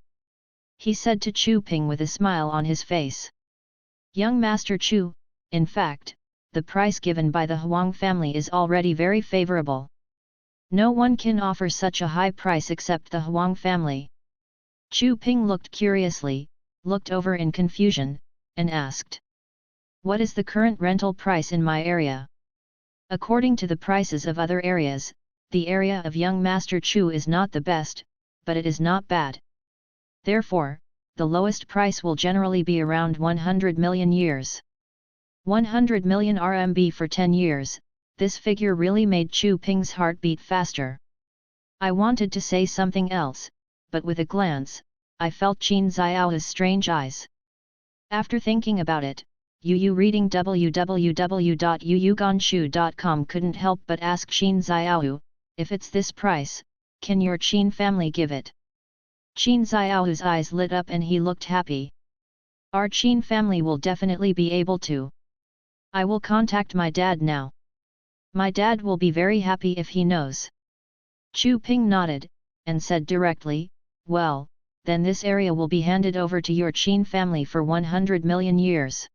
S1: He said to Chu Ping with a smile on his face. Young Master Chu, in fact, the price given by the Huang family is already very favorable. No one can offer such a high price except the Huang family. Chu Ping looked curiously, looked over in confusion, and asked. What is the current rental price in my area? According to the prices of other areas, the area of young Master Chu is not the best, but it is not bad. Therefore, the lowest price will generally be around 100 million years. 100 million RMB for 10 years, this figure really made Chu Ping's heart beat faster. I wanted to say something else, but with a glance, I felt Qin Xiao's strange eyes. After thinking about it, Yu reading www.yuyuganshu.com couldn't help but ask Qin Xiao, if it's this price, can your Qin family give it? Qin Xiao's eyes lit up and he looked happy. Our Qin family will definitely be able to. I will contact my dad now. My dad will be very happy if he knows. Chu Ping nodded, and said directly, well, then this area will be handed over to your Qin family for 100 million years.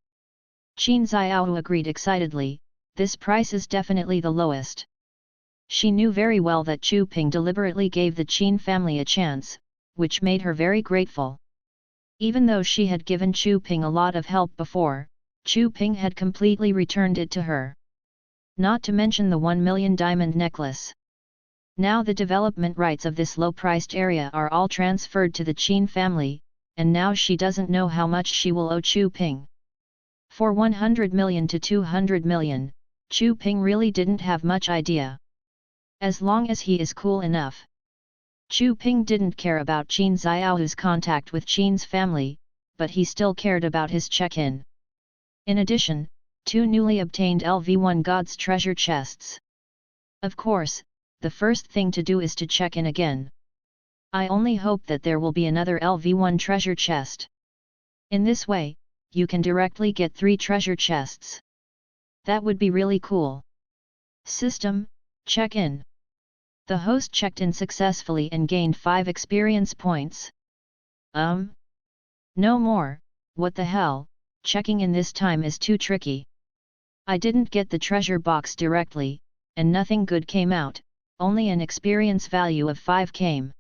S1: Qin Xiao agreed excitedly, this price is definitely the lowest. She knew very well that Chu Ping deliberately gave the Qin family a chance, which made her very grateful. Even though she had given Chu Ping a lot of help before, Chu Ping had completely returned it to her. Not to mention the 1 million diamond necklace. Now the development rights of this low-priced area are all transferred to the Qin family, and now she doesn't know how much she will owe Chu Ping. For 100 million to 200 million, Chu Ping really didn't have much idea. As long as he is cool enough. Chu Ping didn't care about Qin Xiao's contact with Qin's family, but he still cared about his check-in. In addition, 2 newly obtained LV1 God's treasure chests. Of course, the first thing to do is to check in again. I only hope that there will be another LV1 treasure chest. In this way, you can directly get 3 treasure chests. That would be really cool. System, check in. The host checked in successfully and gained 5 experience points. No more, what the hell, checking in this time is too tricky. I didn't get the treasure box directly, and nothing good came out. Only an experience value of 5 came.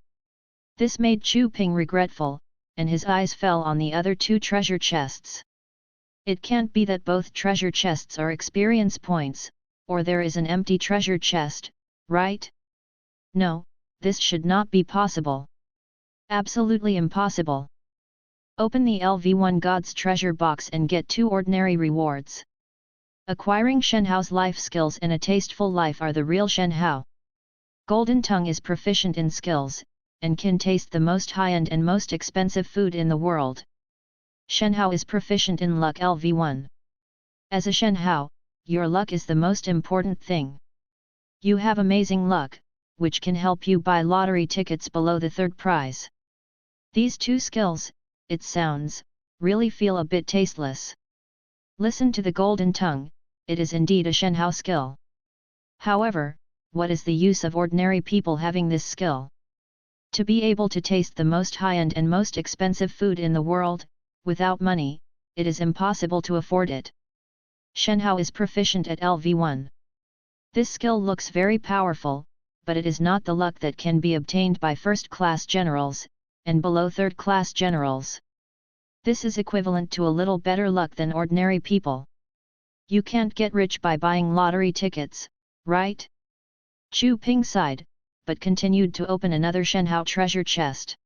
S1: This made Chu Ping regretful, and his eyes fell on the other 2 treasure chests. It can't be that both treasure chests are experience points, or there is an empty treasure chest, right? No, this should not be possible. Absolutely impossible. Open the LV1 God's treasure box and get 2 ordinary rewards. Acquiring Shenhao's life skills and a tasteful life are the real Shenhao. Golden Tongue is proficient in skills, and can taste the most high-end and most expensive food in the world. Shenhao is proficient in luck LV1. As a Shenhao, your luck is the most important thing. You have amazing luck, which can help you buy lottery tickets below the 3rd prize. These 2 skills, it sounds, really feel a bit tasteless. Listen to the Golden Tongue, it is indeed a Shenhao skill. However, what is the use of ordinary people having this skill? To be able to taste the most high-end and most expensive food in the world, without money, it is impossible to afford it. Shenhao is proficient at LV1. This skill looks very powerful, but it is not the luck that can be obtained by first-class generals, and below third-class generals. This is equivalent to a little better luck than ordinary people. You can't get rich by buying lottery tickets, right? Chu Ping sighed, but continued to open another Shenhao treasure chest.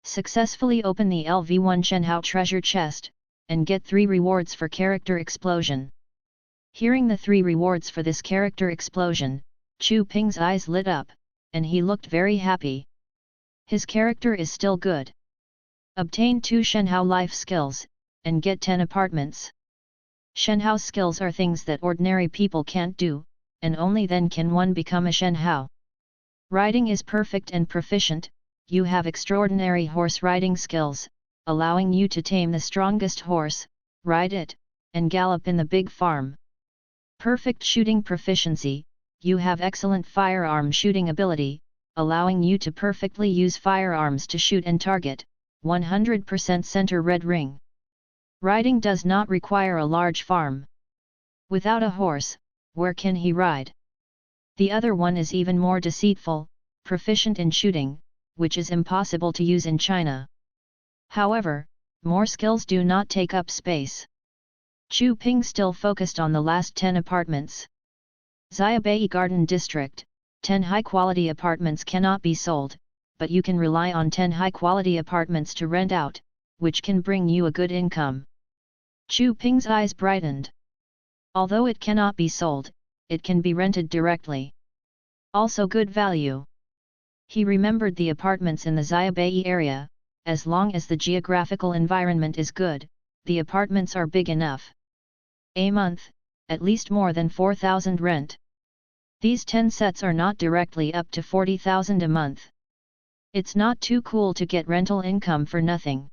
S1: Successfully open the LV1 Shenhao treasure chest, and get 3 rewards for character explosion. Hearing the 3 rewards for this character explosion, Chu Ping's eyes lit up, and he looked very happy. His character is still good. Obtain 2 Shenhao life skills, and get 10 apartments. Shenhao skills are things that ordinary people can't do, and only then can one become a Shenhao. Riding is perfect and proficient. You have extraordinary horse riding skills, allowing you to tame the strongest horse, ride it, and gallop in the big farm. Perfect shooting proficiency, you have excellent firearm shooting ability, allowing you to perfectly use firearms to shoot and target, 100% center red ring. Riding does not require a large farm. Without a horse, where can he ride? The other one is even more deceitful, proficient in shooting, which is impossible to use in China. However, more skills do not take up space. Chu Ping still focused on the last 10 apartments. Xiaobei Garden District, 10 high-quality apartments cannot be sold, but you can rely on 10 high-quality apartments to rent out, which can bring you a good income. Chu Ping's eyes brightened. Although it cannot be sold, it can be rented directly. Also good value. He remembered the apartments in the Xiaobei area. As long as the geographical environment is good, the apartments are big enough. A month, at least more than 4,000 rent. These 10 sets are not directly up to 40,000 a month. It's not too cool to get rental income for nothing.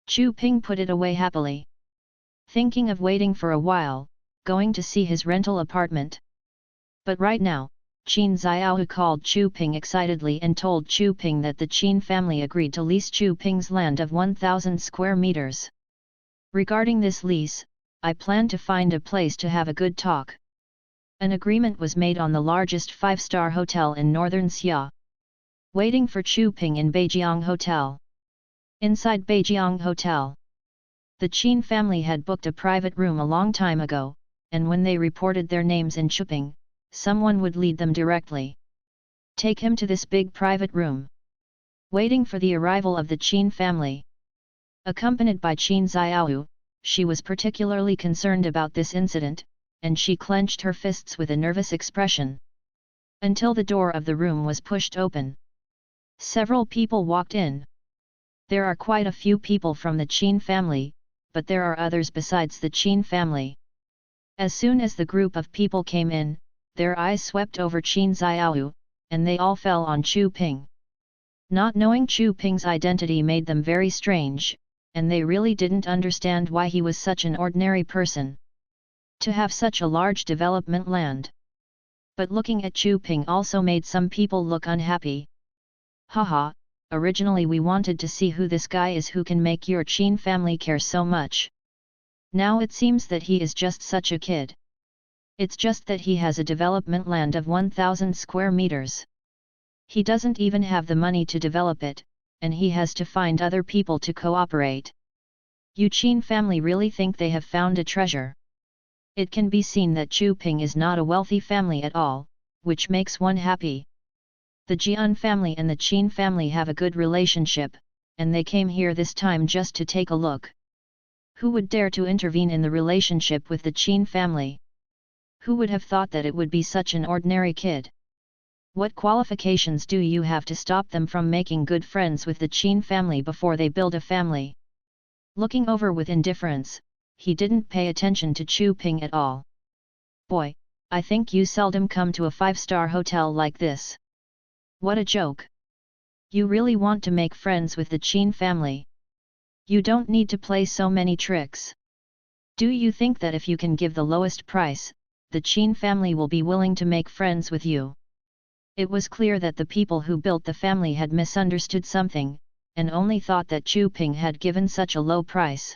S1: Chu Ping put it away happily. Thinking of waiting for a while, going to see his rental apartment. But right now, Qin Xiaohu called Chu Ping excitedly and told Chu Ping that the Qin family agreed to lease Chu Ping's land of 1,000 square meters. Regarding this lease, I plan to find a place to have a good talk. An agreement was made on the largest 5-star hotel in northern Xia. Waiting for Chu Ping in Beijiang Hotel. Inside Beijiang Hotel, the Qin family had booked a private room a long time ago, and when they reported their names in Chuping, someone would lead them directly. Take him to this big private room. Waiting for the arrival of the Qin family. Accompanied by Qin Xiaohu, she was particularly concerned about this incident, and she clenched her fists with a nervous expression. Until the door of the room was pushed open. Several people walked in. There are quite a few people from the Qin family, but there are others besides the Qin family. As soon as the group of people came in, their eyes swept over Qin Xiaohu, and they all fell on Chu Ping. Not knowing Chu Ping's identity made them very strange, and they really didn't understand why he was such an ordinary person. To have such a large development land. But looking at Chu Ping also made some people look unhappy. Haha, originally we wanted to see who this guy is who can make your Qin family care so much. Now it seems that he is just such a kid. It's just that he has a development land of 1,000 square meters. He doesn't even have the money to develop it, and he has to find other people to cooperate. Yu Qin family really think they have found a treasure. It can be seen that Chu Ping is not a wealthy family at all, which makes one happy. The Jian family and the Qin family have a good relationship, and they came here this time just to take a look. Who would dare to intervene in the relationship with the Qin family? Who would have thought that it would be such an ordinary kid? What qualifications do you have to stop them from making good friends with the Qin family before they build a family? Looking over with indifference, he didn't pay attention to Chu Ping at all. Boy, I think you seldom come to a 5-star hotel like this. What a joke! You really want to make friends with the Qin family? You don't need to play so many tricks. Do you think that if you can give the lowest price, the Qin family will be willing to make friends with you? It was clear that the people who built the family had misunderstood something, and only thought that Chu Ping had given such a low price.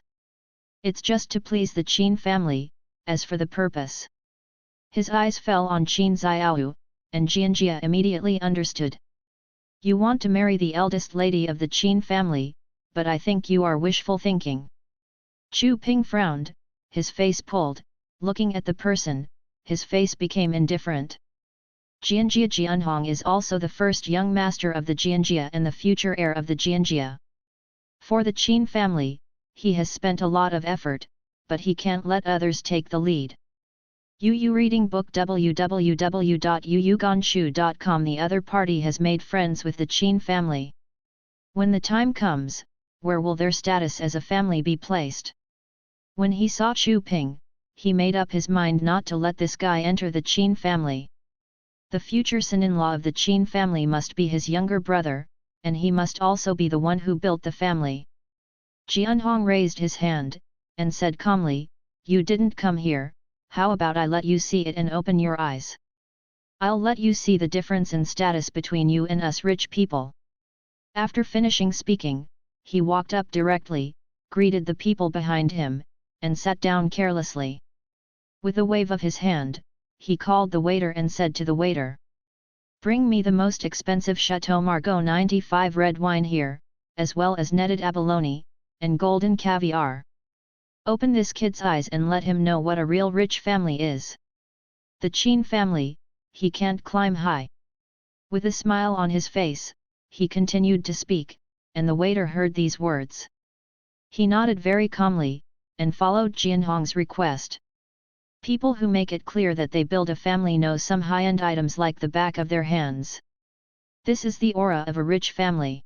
S1: It's just to please the Qin family, as for the purpose. His eyes fell on Qin Xiaoyu, and Jianjia immediately understood. You want to marry the eldest lady of the Qin family, but I think you are wishful thinking. Chu Ping frowned, his face pulled, looking at the person, his face became indifferent. Jianjia Jianhong is also the first young master of the Jianjia and the future heir of the Jianjia. For the Qin family, he has spent a lot of effort, but he can't let others take the lead. Yu reading book www.yuyuganshu.com. The other party has made friends with the Qin family. When the time comes, where will their status as a family be placed? When he saw Chu Ping, he made up his mind not to let this guy enter the Qin family. The future son-in-law of the Qin family must be his younger brother, and he must also be the one who built the family. Jianhong raised his hand, and said calmly, "You didn't come here, how about I let you see it and open your eyes? I'll let you see the difference in status between you and us rich people." After finishing speaking, he walked up directly, greeted the people behind him, and sat down carelessly. With a wave of his hand, he called the waiter and said to the waiter, "Bring me the most expensive Chateau Margaux 95 red wine here, as well as netted abalone, and golden caviar. Open this kid's eyes and let him know what a real rich family is. The Qin family, he can't climb high." With a smile on his face, he continued to speak, and the waiter heard these words. He nodded very calmly, and followed Jianhong's request. People who make it clear that they build a family know some high-end items like the back of their hands. This is the aura of a rich family.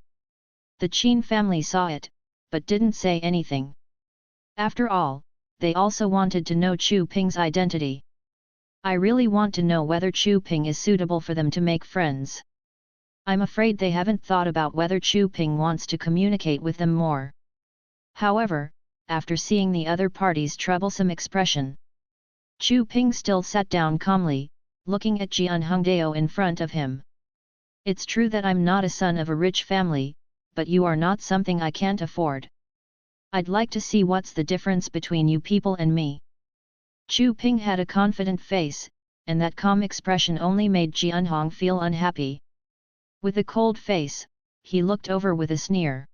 S1: The Qin family saw it, but didn't say anything. After all, they also wanted to know Chu Ping's identity. I really want to know whether Chu Ping is suitable for them to make friends. I'm afraid they haven't thought about whether Chu Ping wants to communicate with them more. However, after seeing the other party's troublesome expression, Chu Ping still sat down calmly, looking at Jian Hongdao in front of him. "It's true that I'm not a son of a rich family, but you are not something I can't afford. I'd like to see what's the difference between you people and me." Chu Ping had a confident face, and that calm expression only made Jianhong feel unhappy. With a cold face, he looked over with a sneer.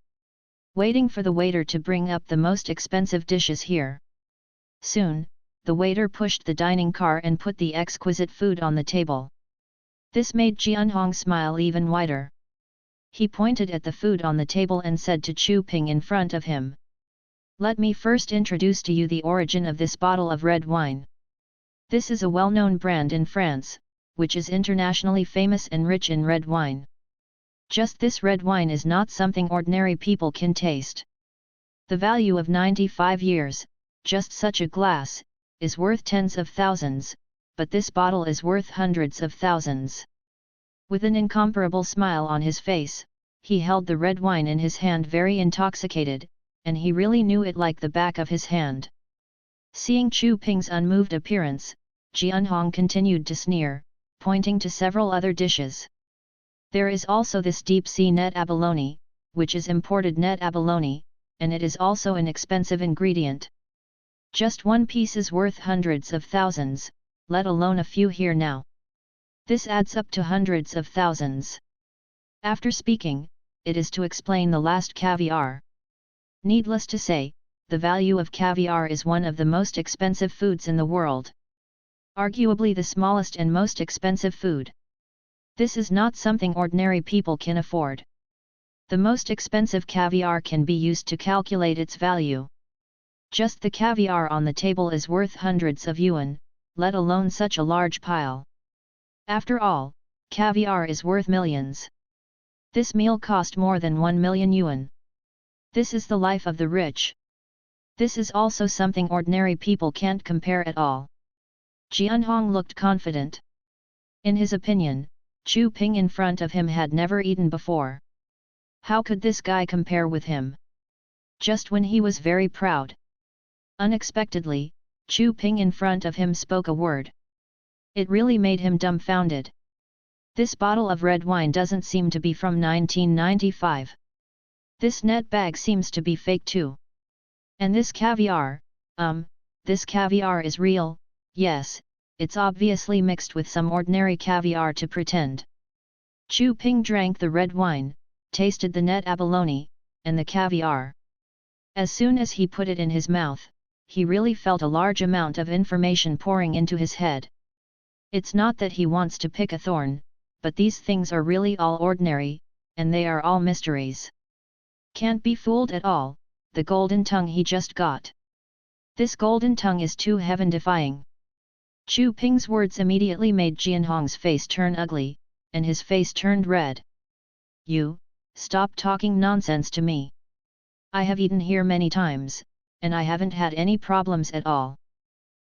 S1: "Waiting for the waiter to bring up the most expensive dishes here." Soon, the waiter pushed the dining car and put the exquisite food on the table. This made Jianhong smile even wider. He pointed at the food on the table and said to Chu Ping in front of him, "Let me first introduce to you the origin of this bottle of red wine. This is a well-known brand in France, which is internationally famous and rich in red wine. Just this red wine is not something ordinary people can taste. The value of 95 years, just such a glass, is worth tens of thousands, but this bottle is worth hundreds of thousands." With an incomparable smile on his face, he held the red wine in his hand very intoxicated, and he really knew it like the back of his hand. Seeing Chu Ping's unmoved appearance, Jianhong continued to sneer, pointing to several other dishes. "There is also this deep-sea net abalone, which is imported net abalone, and it is also an expensive ingredient. Just one piece is worth hundreds of thousands, let alone a few here now. This adds up to hundreds of thousands." After speaking, it is to explain the last caviar. Needless to say, the value of caviar is one of the most expensive foods in the world. Arguably the smallest and most expensive food. This is not something ordinary people can afford. The most expensive caviar can be used to calculate its value. Just the caviar on the table is worth hundreds of yuan, let alone such a large pile. After all, caviar is worth millions. This meal cost more than 1 million yuan. This is the life of the rich. This is also something ordinary people can't compare at all. Jianhong looked confident. In his opinion, Chu Ping in front of him had never eaten before. How could this guy compare with him? Just when he was very proud. Unexpectedly, Chu Ping in front of him spoke a word. It really made him dumbfounded. This bottle of red wine doesn't seem to be from 1995. This net bag seems to be fake too. And this caviar, this caviar is real, yes, it's obviously mixed with some ordinary caviar to pretend. Chu Ping drank the red wine, tasted the net abalone, and the caviar. As soon as he put it in his mouth, he really felt a large amount of information pouring into his head. It's not that he wants to pick a thorn, but these things are really all ordinary, and they are all mysteries. Can't be fooled at all, the golden tongue he just got. This golden tongue is too heaven-defying. Chu Ping's words immediately made Jianhong's face turn ugly, and his face turned red. You, stop talking nonsense to me. I have eaten here many times, and I haven't had any problems at all.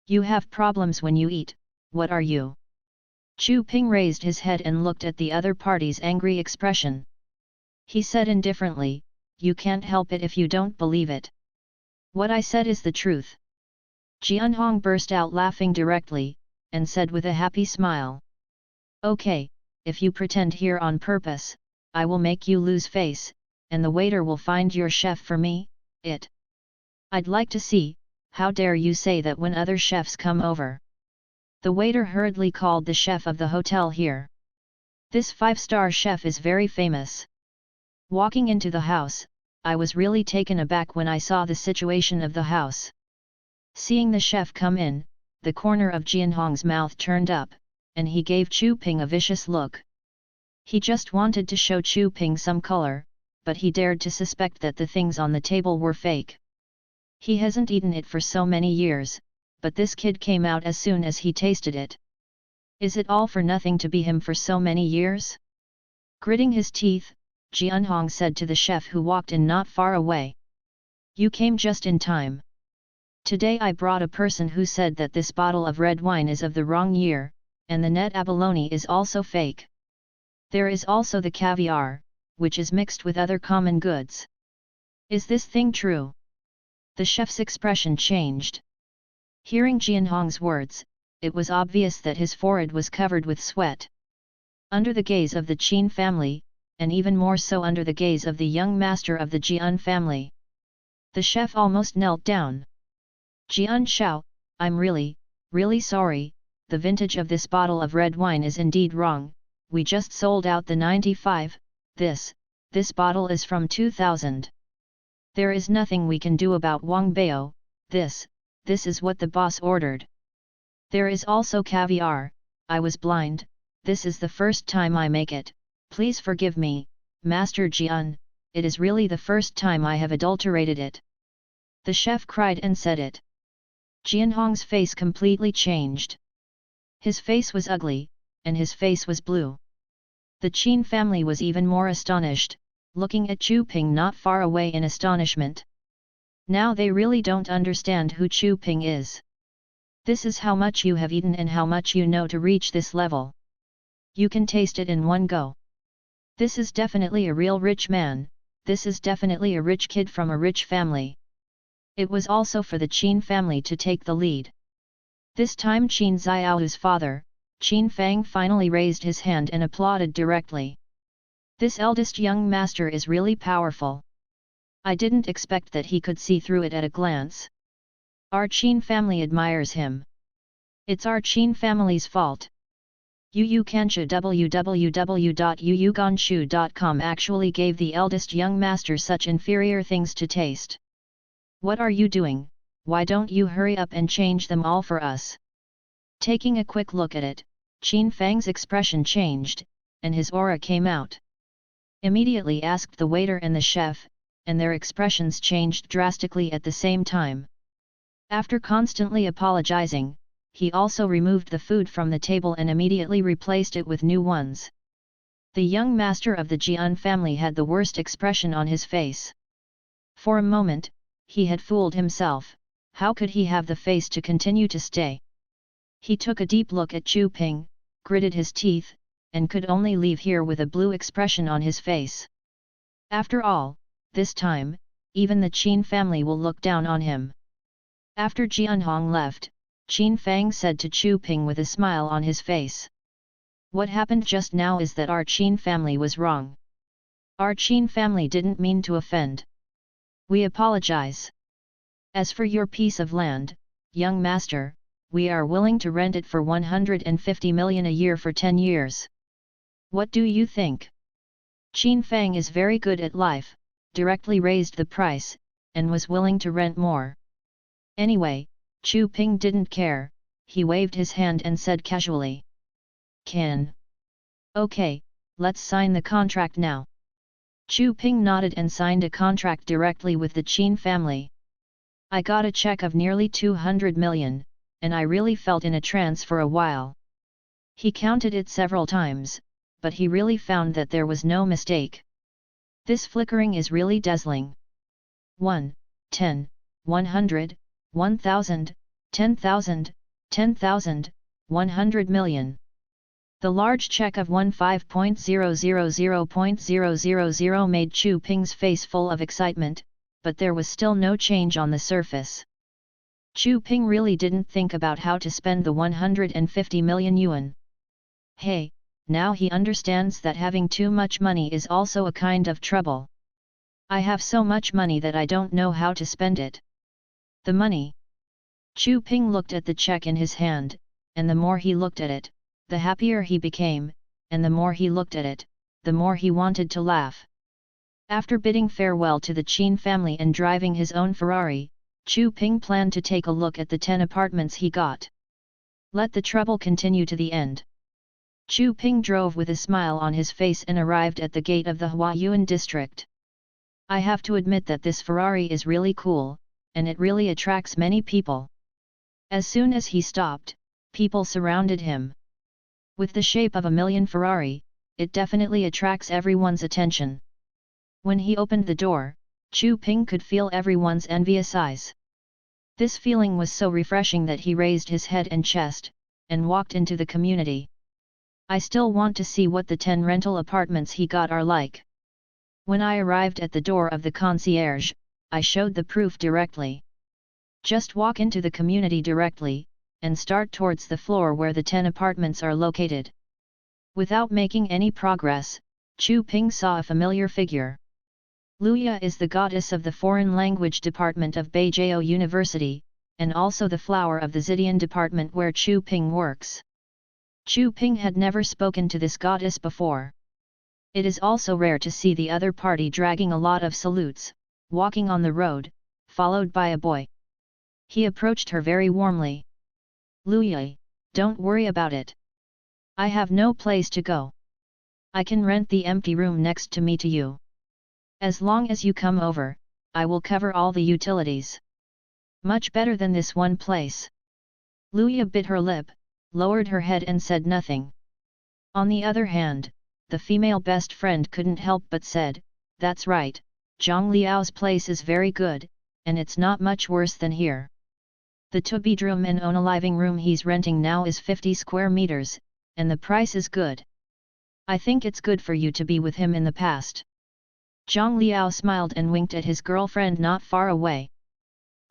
S1: You have problems when you eat, what are you? Chu Ping raised his head and looked at the other party's angry expression. He said indifferently, you can't help it if you don't believe it. What I said is the truth. Jianhong burst out laughing directly, and said with a happy smile. Okay, if you pretend here on purpose, I will make you lose face, and the waiter will find your chef for me, I'd like to see, how dare you say that when other chefs come over. The waiter hurriedly called the chef of the hotel here. This 5-star chef is very famous. Walking into the house, I was really taken aback when I saw the situation of the house. Seeing the chef come in, the corner of Jianhong's mouth turned up, and he gave Chu Ping a vicious look. He just wanted to show Chu Ping some color, but he dared to suspect that the things on the table were fake. He hasn't eaten it for so many years, but this kid came out as soon as he tasted it. Is it all for nothing to be him for so many years? Gritting his teeth, Jianhong said to the chef who walked in not far away. You came just in time. Today I brought a person who said that this bottle of red wine is of the wrong year, and the net abalone is also fake. There is also the caviar, which is mixed with other common goods. Is this thing true? The chef's expression changed. Hearing Jianhong's words, it was obvious that his forehead was covered with sweat. Under the gaze of the Qin family, and even more so under the gaze of the young master of the Jian family, the chef almost knelt down. Jian Shao, I'm really sorry, the vintage of this bottle of red wine is indeed wrong, we just sold out the 95, this bottle is from 2000. There is nothing we can do about Wang Bao, this is what the boss ordered. There is also caviar, I was blind, this is the first time I make it, please forgive me, Master Jian, it is really the first time I have adulterated it. The chef cried and said it. Jianhong's face completely changed. His face was ugly, and his face was blue. The Qin family was even more astonished, looking at Chu Ping not far away in astonishment. Now they really don't understand who Chu Ping is. This is how much you have eaten and how much you know to reach this level. You can taste it in one go. This is definitely a real rich man, this is definitely a rich kid from a rich family. It was also for the Qin family to take the lead. This time Qin Xiao's father, Qin Fang finally raised his hand and applauded directly. This eldest young master is really powerful. I didn't expect that he could see through it at a glance. Our Qin family admires him. It's our Qin family's fault. Yu Kanshu www.yuyuganshu.com actually gave the eldest young master such inferior things to taste. What are you doing? Why don't you hurry up and change them all for us? Taking a quick look at it, Qin Fang's expression changed, and his aura came out. Immediately asked the waiter and the chef, and their expressions changed drastically at the same time. After constantly apologizing, he also removed the food from the table and immediately replaced it with new ones. The young master of the Jian family had the worst expression on his face. For a moment, he had fooled himself. How could he have the face to continue to stay? He took a deep look at Chu Ping, gritted his teeth, and could only leave here with a blue expression on his face. After all, this time, even the Qin family will look down on him. After Jianhong left, Qin Fang said to Chu Ping with a smile on his face. What happened just now is that our Qin family was wrong. Our Qin family didn't mean to offend. We apologize. As for your piece of land, young master, we are willing to rent it for 150 million a year for 10 years. What do you think? Qin Fang is very good at life, directly raised the price, and was willing to rent more. Anyway, Chu Ping didn't care, he waved his hand and said casually. Can. Okay, let's sign the contract now. Chu Ping nodded and signed a contract directly with the Qin family. I got a check of nearly 200 million, and I really felt in a trance for a while. He counted it several times, but he really found that there was no mistake. This flickering is really dazzling. 1, 10, 100, 1000, 10,000, 10,000, 100 million. The large check of 15.000.000 made Chu Ping's face full of excitement, but there was still no change on the surface. Chu Ping really didn't think about how to spend the 150 million yuan. Hey, now he understands that having too much money is also a kind of trouble. I have so much money that I don't know how to spend it. The money. Chu Ping looked at the check in his hand, and the more he looked at it, the happier he became, and the more he looked at it, the more he wanted to laugh. After bidding farewell to the Qin family and driving his own Ferrari, Chu Ping planned to take a look at the 10 apartments he got. Let the trouble continue to the end. Chu Ping drove with a smile on his face and arrived at the gate of the Huayuan district. I have to admit that this Ferrari is really cool, and it really attracts many people. As soon as he stopped, people surrounded him. With the shape of a million Ferrari, it definitely attracts everyone's attention. When he opened the door, Chu Ping could feel everyone's envious eyes. This feeling was so refreshing that he raised his head and chest, and walked into the community. I still want to see what the 10 rental apartments he got are like. When I arrived at the door of the concierge, I showed the proof directly. Just walk into the community directly, and start towards the floor where the 10 apartments are located. Without making any progress, Chu Ping saw a familiar figure. Luya is the goddess of the foreign language department of Beijing University, and also the flower of the Zidian department where Chu Ping works. Chu Ping had never spoken to this goddess before. It is also rare to see the other party dragging a lot of salutes, walking on the road, followed by a boy. He approached her very warmly. Luya, don't worry about it. I have no place to go. I can rent the empty room next to me to you. As long as you come over, I will cover all the utilities. Much better than this one place. Luya bit her lip, lowered her head and said nothing. On the other hand, the female best friend couldn't help but said, that's right, Zhang Liao's place is very good, and it's not much worse than here. The two-bedroom and own a living room he's renting now is 50 square meters, and the price is good. I think it's good for you to be with him in the past. Zhang Liao smiled and winked at his girlfriend not far away.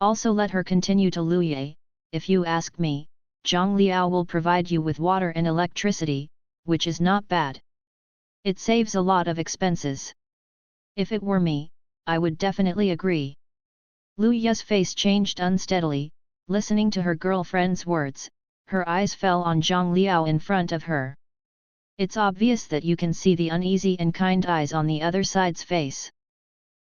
S1: Also let her continue to Luye, if you ask me, Zhang Liao will provide you with water and electricity, which is not bad. It saves a lot of expenses. If it were me, I would definitely agree. Luya's face changed unsteadily, listening to her girlfriend's words, her eyes fell on Zhang Liao in front of her. It's obvious that you can see the uneasy and kind eyes on the other side's face.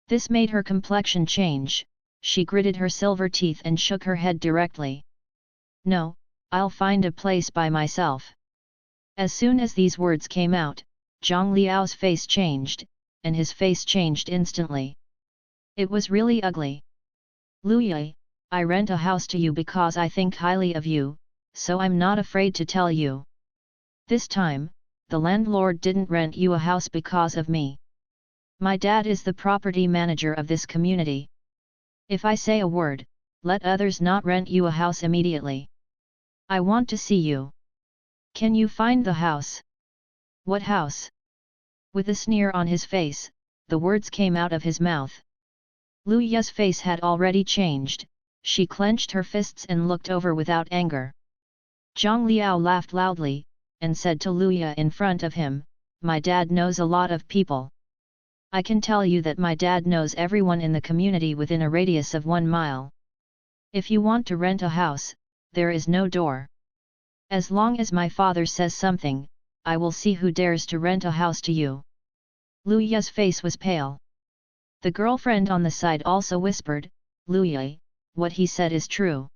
S1: This made her complexion change, she gritted her silver teeth and shook her head directly. No, I'll find a place by myself. As soon as these words came out, Zhang Liao's face changed, and his face changed instantly. It was really ugly. Lu Yi, I rent a house to you because I think highly of you, so I'm not afraid to tell you. This time, the landlord didn't rent you a house because of me. My dad is the property manager of this community. If I say a word, let others not rent you a house immediately. I want to see you. Can you find the house? What house? With a sneer on his face, the words came out of his mouth. Lu Yi's face had already changed, she clenched her fists and looked over without anger. Zhang Liao laughed loudly, and said to Lu Yi in front of him, my dad knows a lot of people. I can tell you that my dad knows everyone in the community within a radius of 1 mile. If you want to rent a house, there is no door. As long as my father says something, I will see who dares to rent a house to you. Lu Yi's face was pale. The girlfriend on the side also whispered, Lu Yi, what he said is true.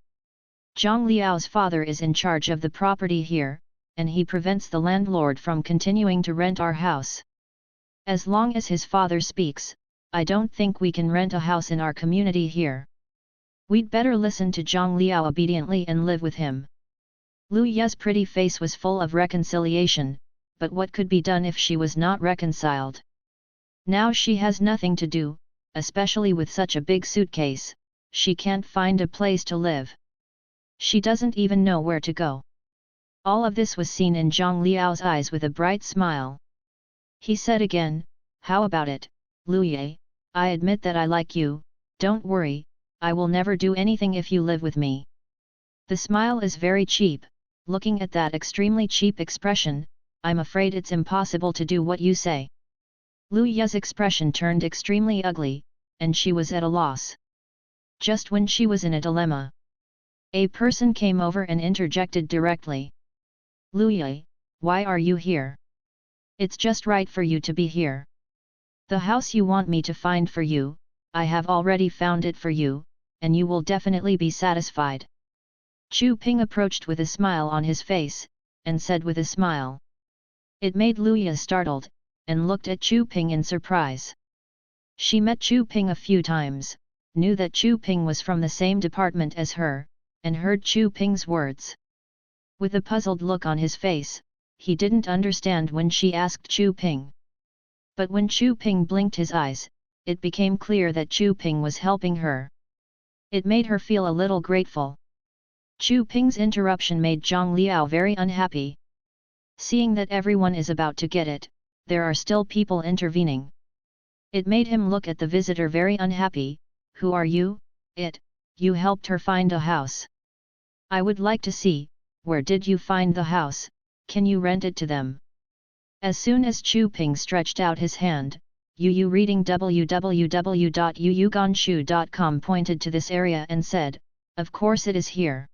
S1: Zhang Liao's father is in charge of the property here, and he prevents the landlord from continuing to rent our house. As long as his father speaks, I don't think we can rent a house in our community here. We'd better listen to Zhang Liao obediently and live with him. Lu Yi's pretty face was full of reconciliation, but what could be done if she was not reconciled? Now she has nothing to do, especially with such a big suitcase, she can't find a place to live. She doesn't even know where to go. All of this was seen in Zhang Liao's eyes with a bright smile. He said again, how about it, Lu Yi, I admit that I like you, don't worry, I will never do anything if you live with me. The smile is very cheap, looking at that extremely cheap expression, I'm afraid it's impossible to do what you say. Lu Yi's expression turned extremely ugly, and she was at a loss. Just when she was in a dilemma, a person came over and interjected directly. Lu Yi, why are you here? It's just right for you to be here. The house you want me to find for you, I have already found it for you, and you will definitely be satisfied. Chu Ping approached with a smile on his face, and said with a smile. It made Lu Yi startled, and looked at Chu Ping in surprise. She met Chu Ping a few times, knew that Chu Ping was from the same department as her, and heard Chu Ping's words. With a puzzled look on his face, he didn't understand when she asked Chu Ping. But when Chu Ping blinked his eyes, it became clear that Chu Ping was helping her. It made her feel a little grateful. Chu Ping's interruption made Zhang Liao very unhappy. Seeing that everyone is about to get it, there are still people intervening. It made him look at the visitor very unhappy. Who are you? You helped her find a house. I would like to see, where did you find the house, can you rent it to them? As soon as Chu Ping stretched out his hand, Yu reading www.yuyuganshu.com pointed to this area and said, of course it is here.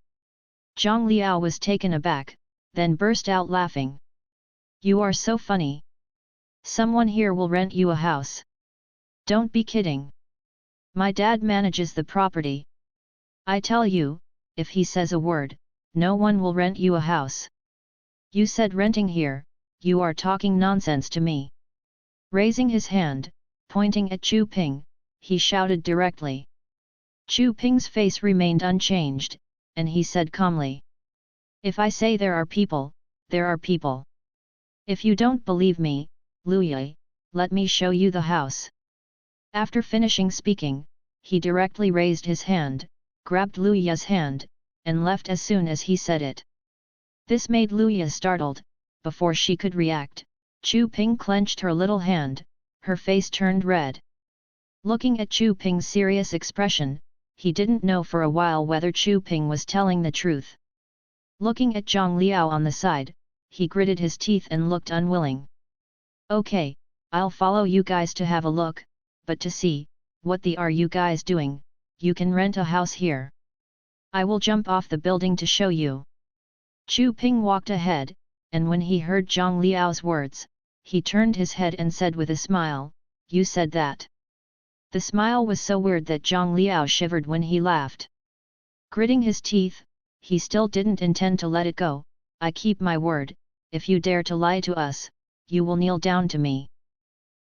S1: Zhang Liao was taken aback, then burst out laughing. You are so funny. Someone here will rent you a house. Don't be kidding. My dad manages the property. I tell you, if he says a word, no one will rent you a house. You said renting here, you are talking nonsense to me. Raising his hand, pointing at Chu Ping, he shouted directly. Chu Ping's face remained unchanged, and he said calmly. If I say there are people, there are people. If you don't believe me, Lu Yi, let me show you the house. After finishing speaking, he directly raised his hand, grabbed Lu Yi's hand, and left as soon as he said it. This made Lu Yi startled. Before she could react, Chu Ping clenched her little hand, her face turned red. Looking at Chu Ping's serious expression, he didn't know for a while whether Chu Ping was telling the truth. Looking at Zhang Liao on the side, he gritted his teeth and looked unwilling. Okay, I'll follow you guys to have a look, but to see, what are you guys doing, you can rent a house here. I will jump off the building to show you. Chu Ping walked ahead, and when he heard Zhang Liao's words, he turned his head and said with a smile, you said that. The smile was so weird that Zhang Liao shivered when he laughed. Gritting his teeth, he still didn't intend to let it go. I keep my word, if you dare to lie to us, you will kneel down to me.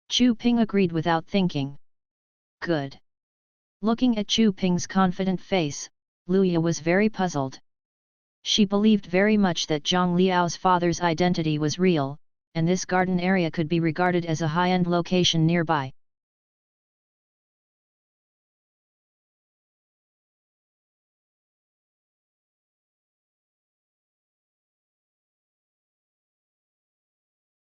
S1: Chu Ping agreed without thinking. Good. Looking at Chu Ping's confident face, Luya was very puzzled. She believed very much that Zhang Liao's father's identity was real, and this garden area could be regarded as a high-end location nearby.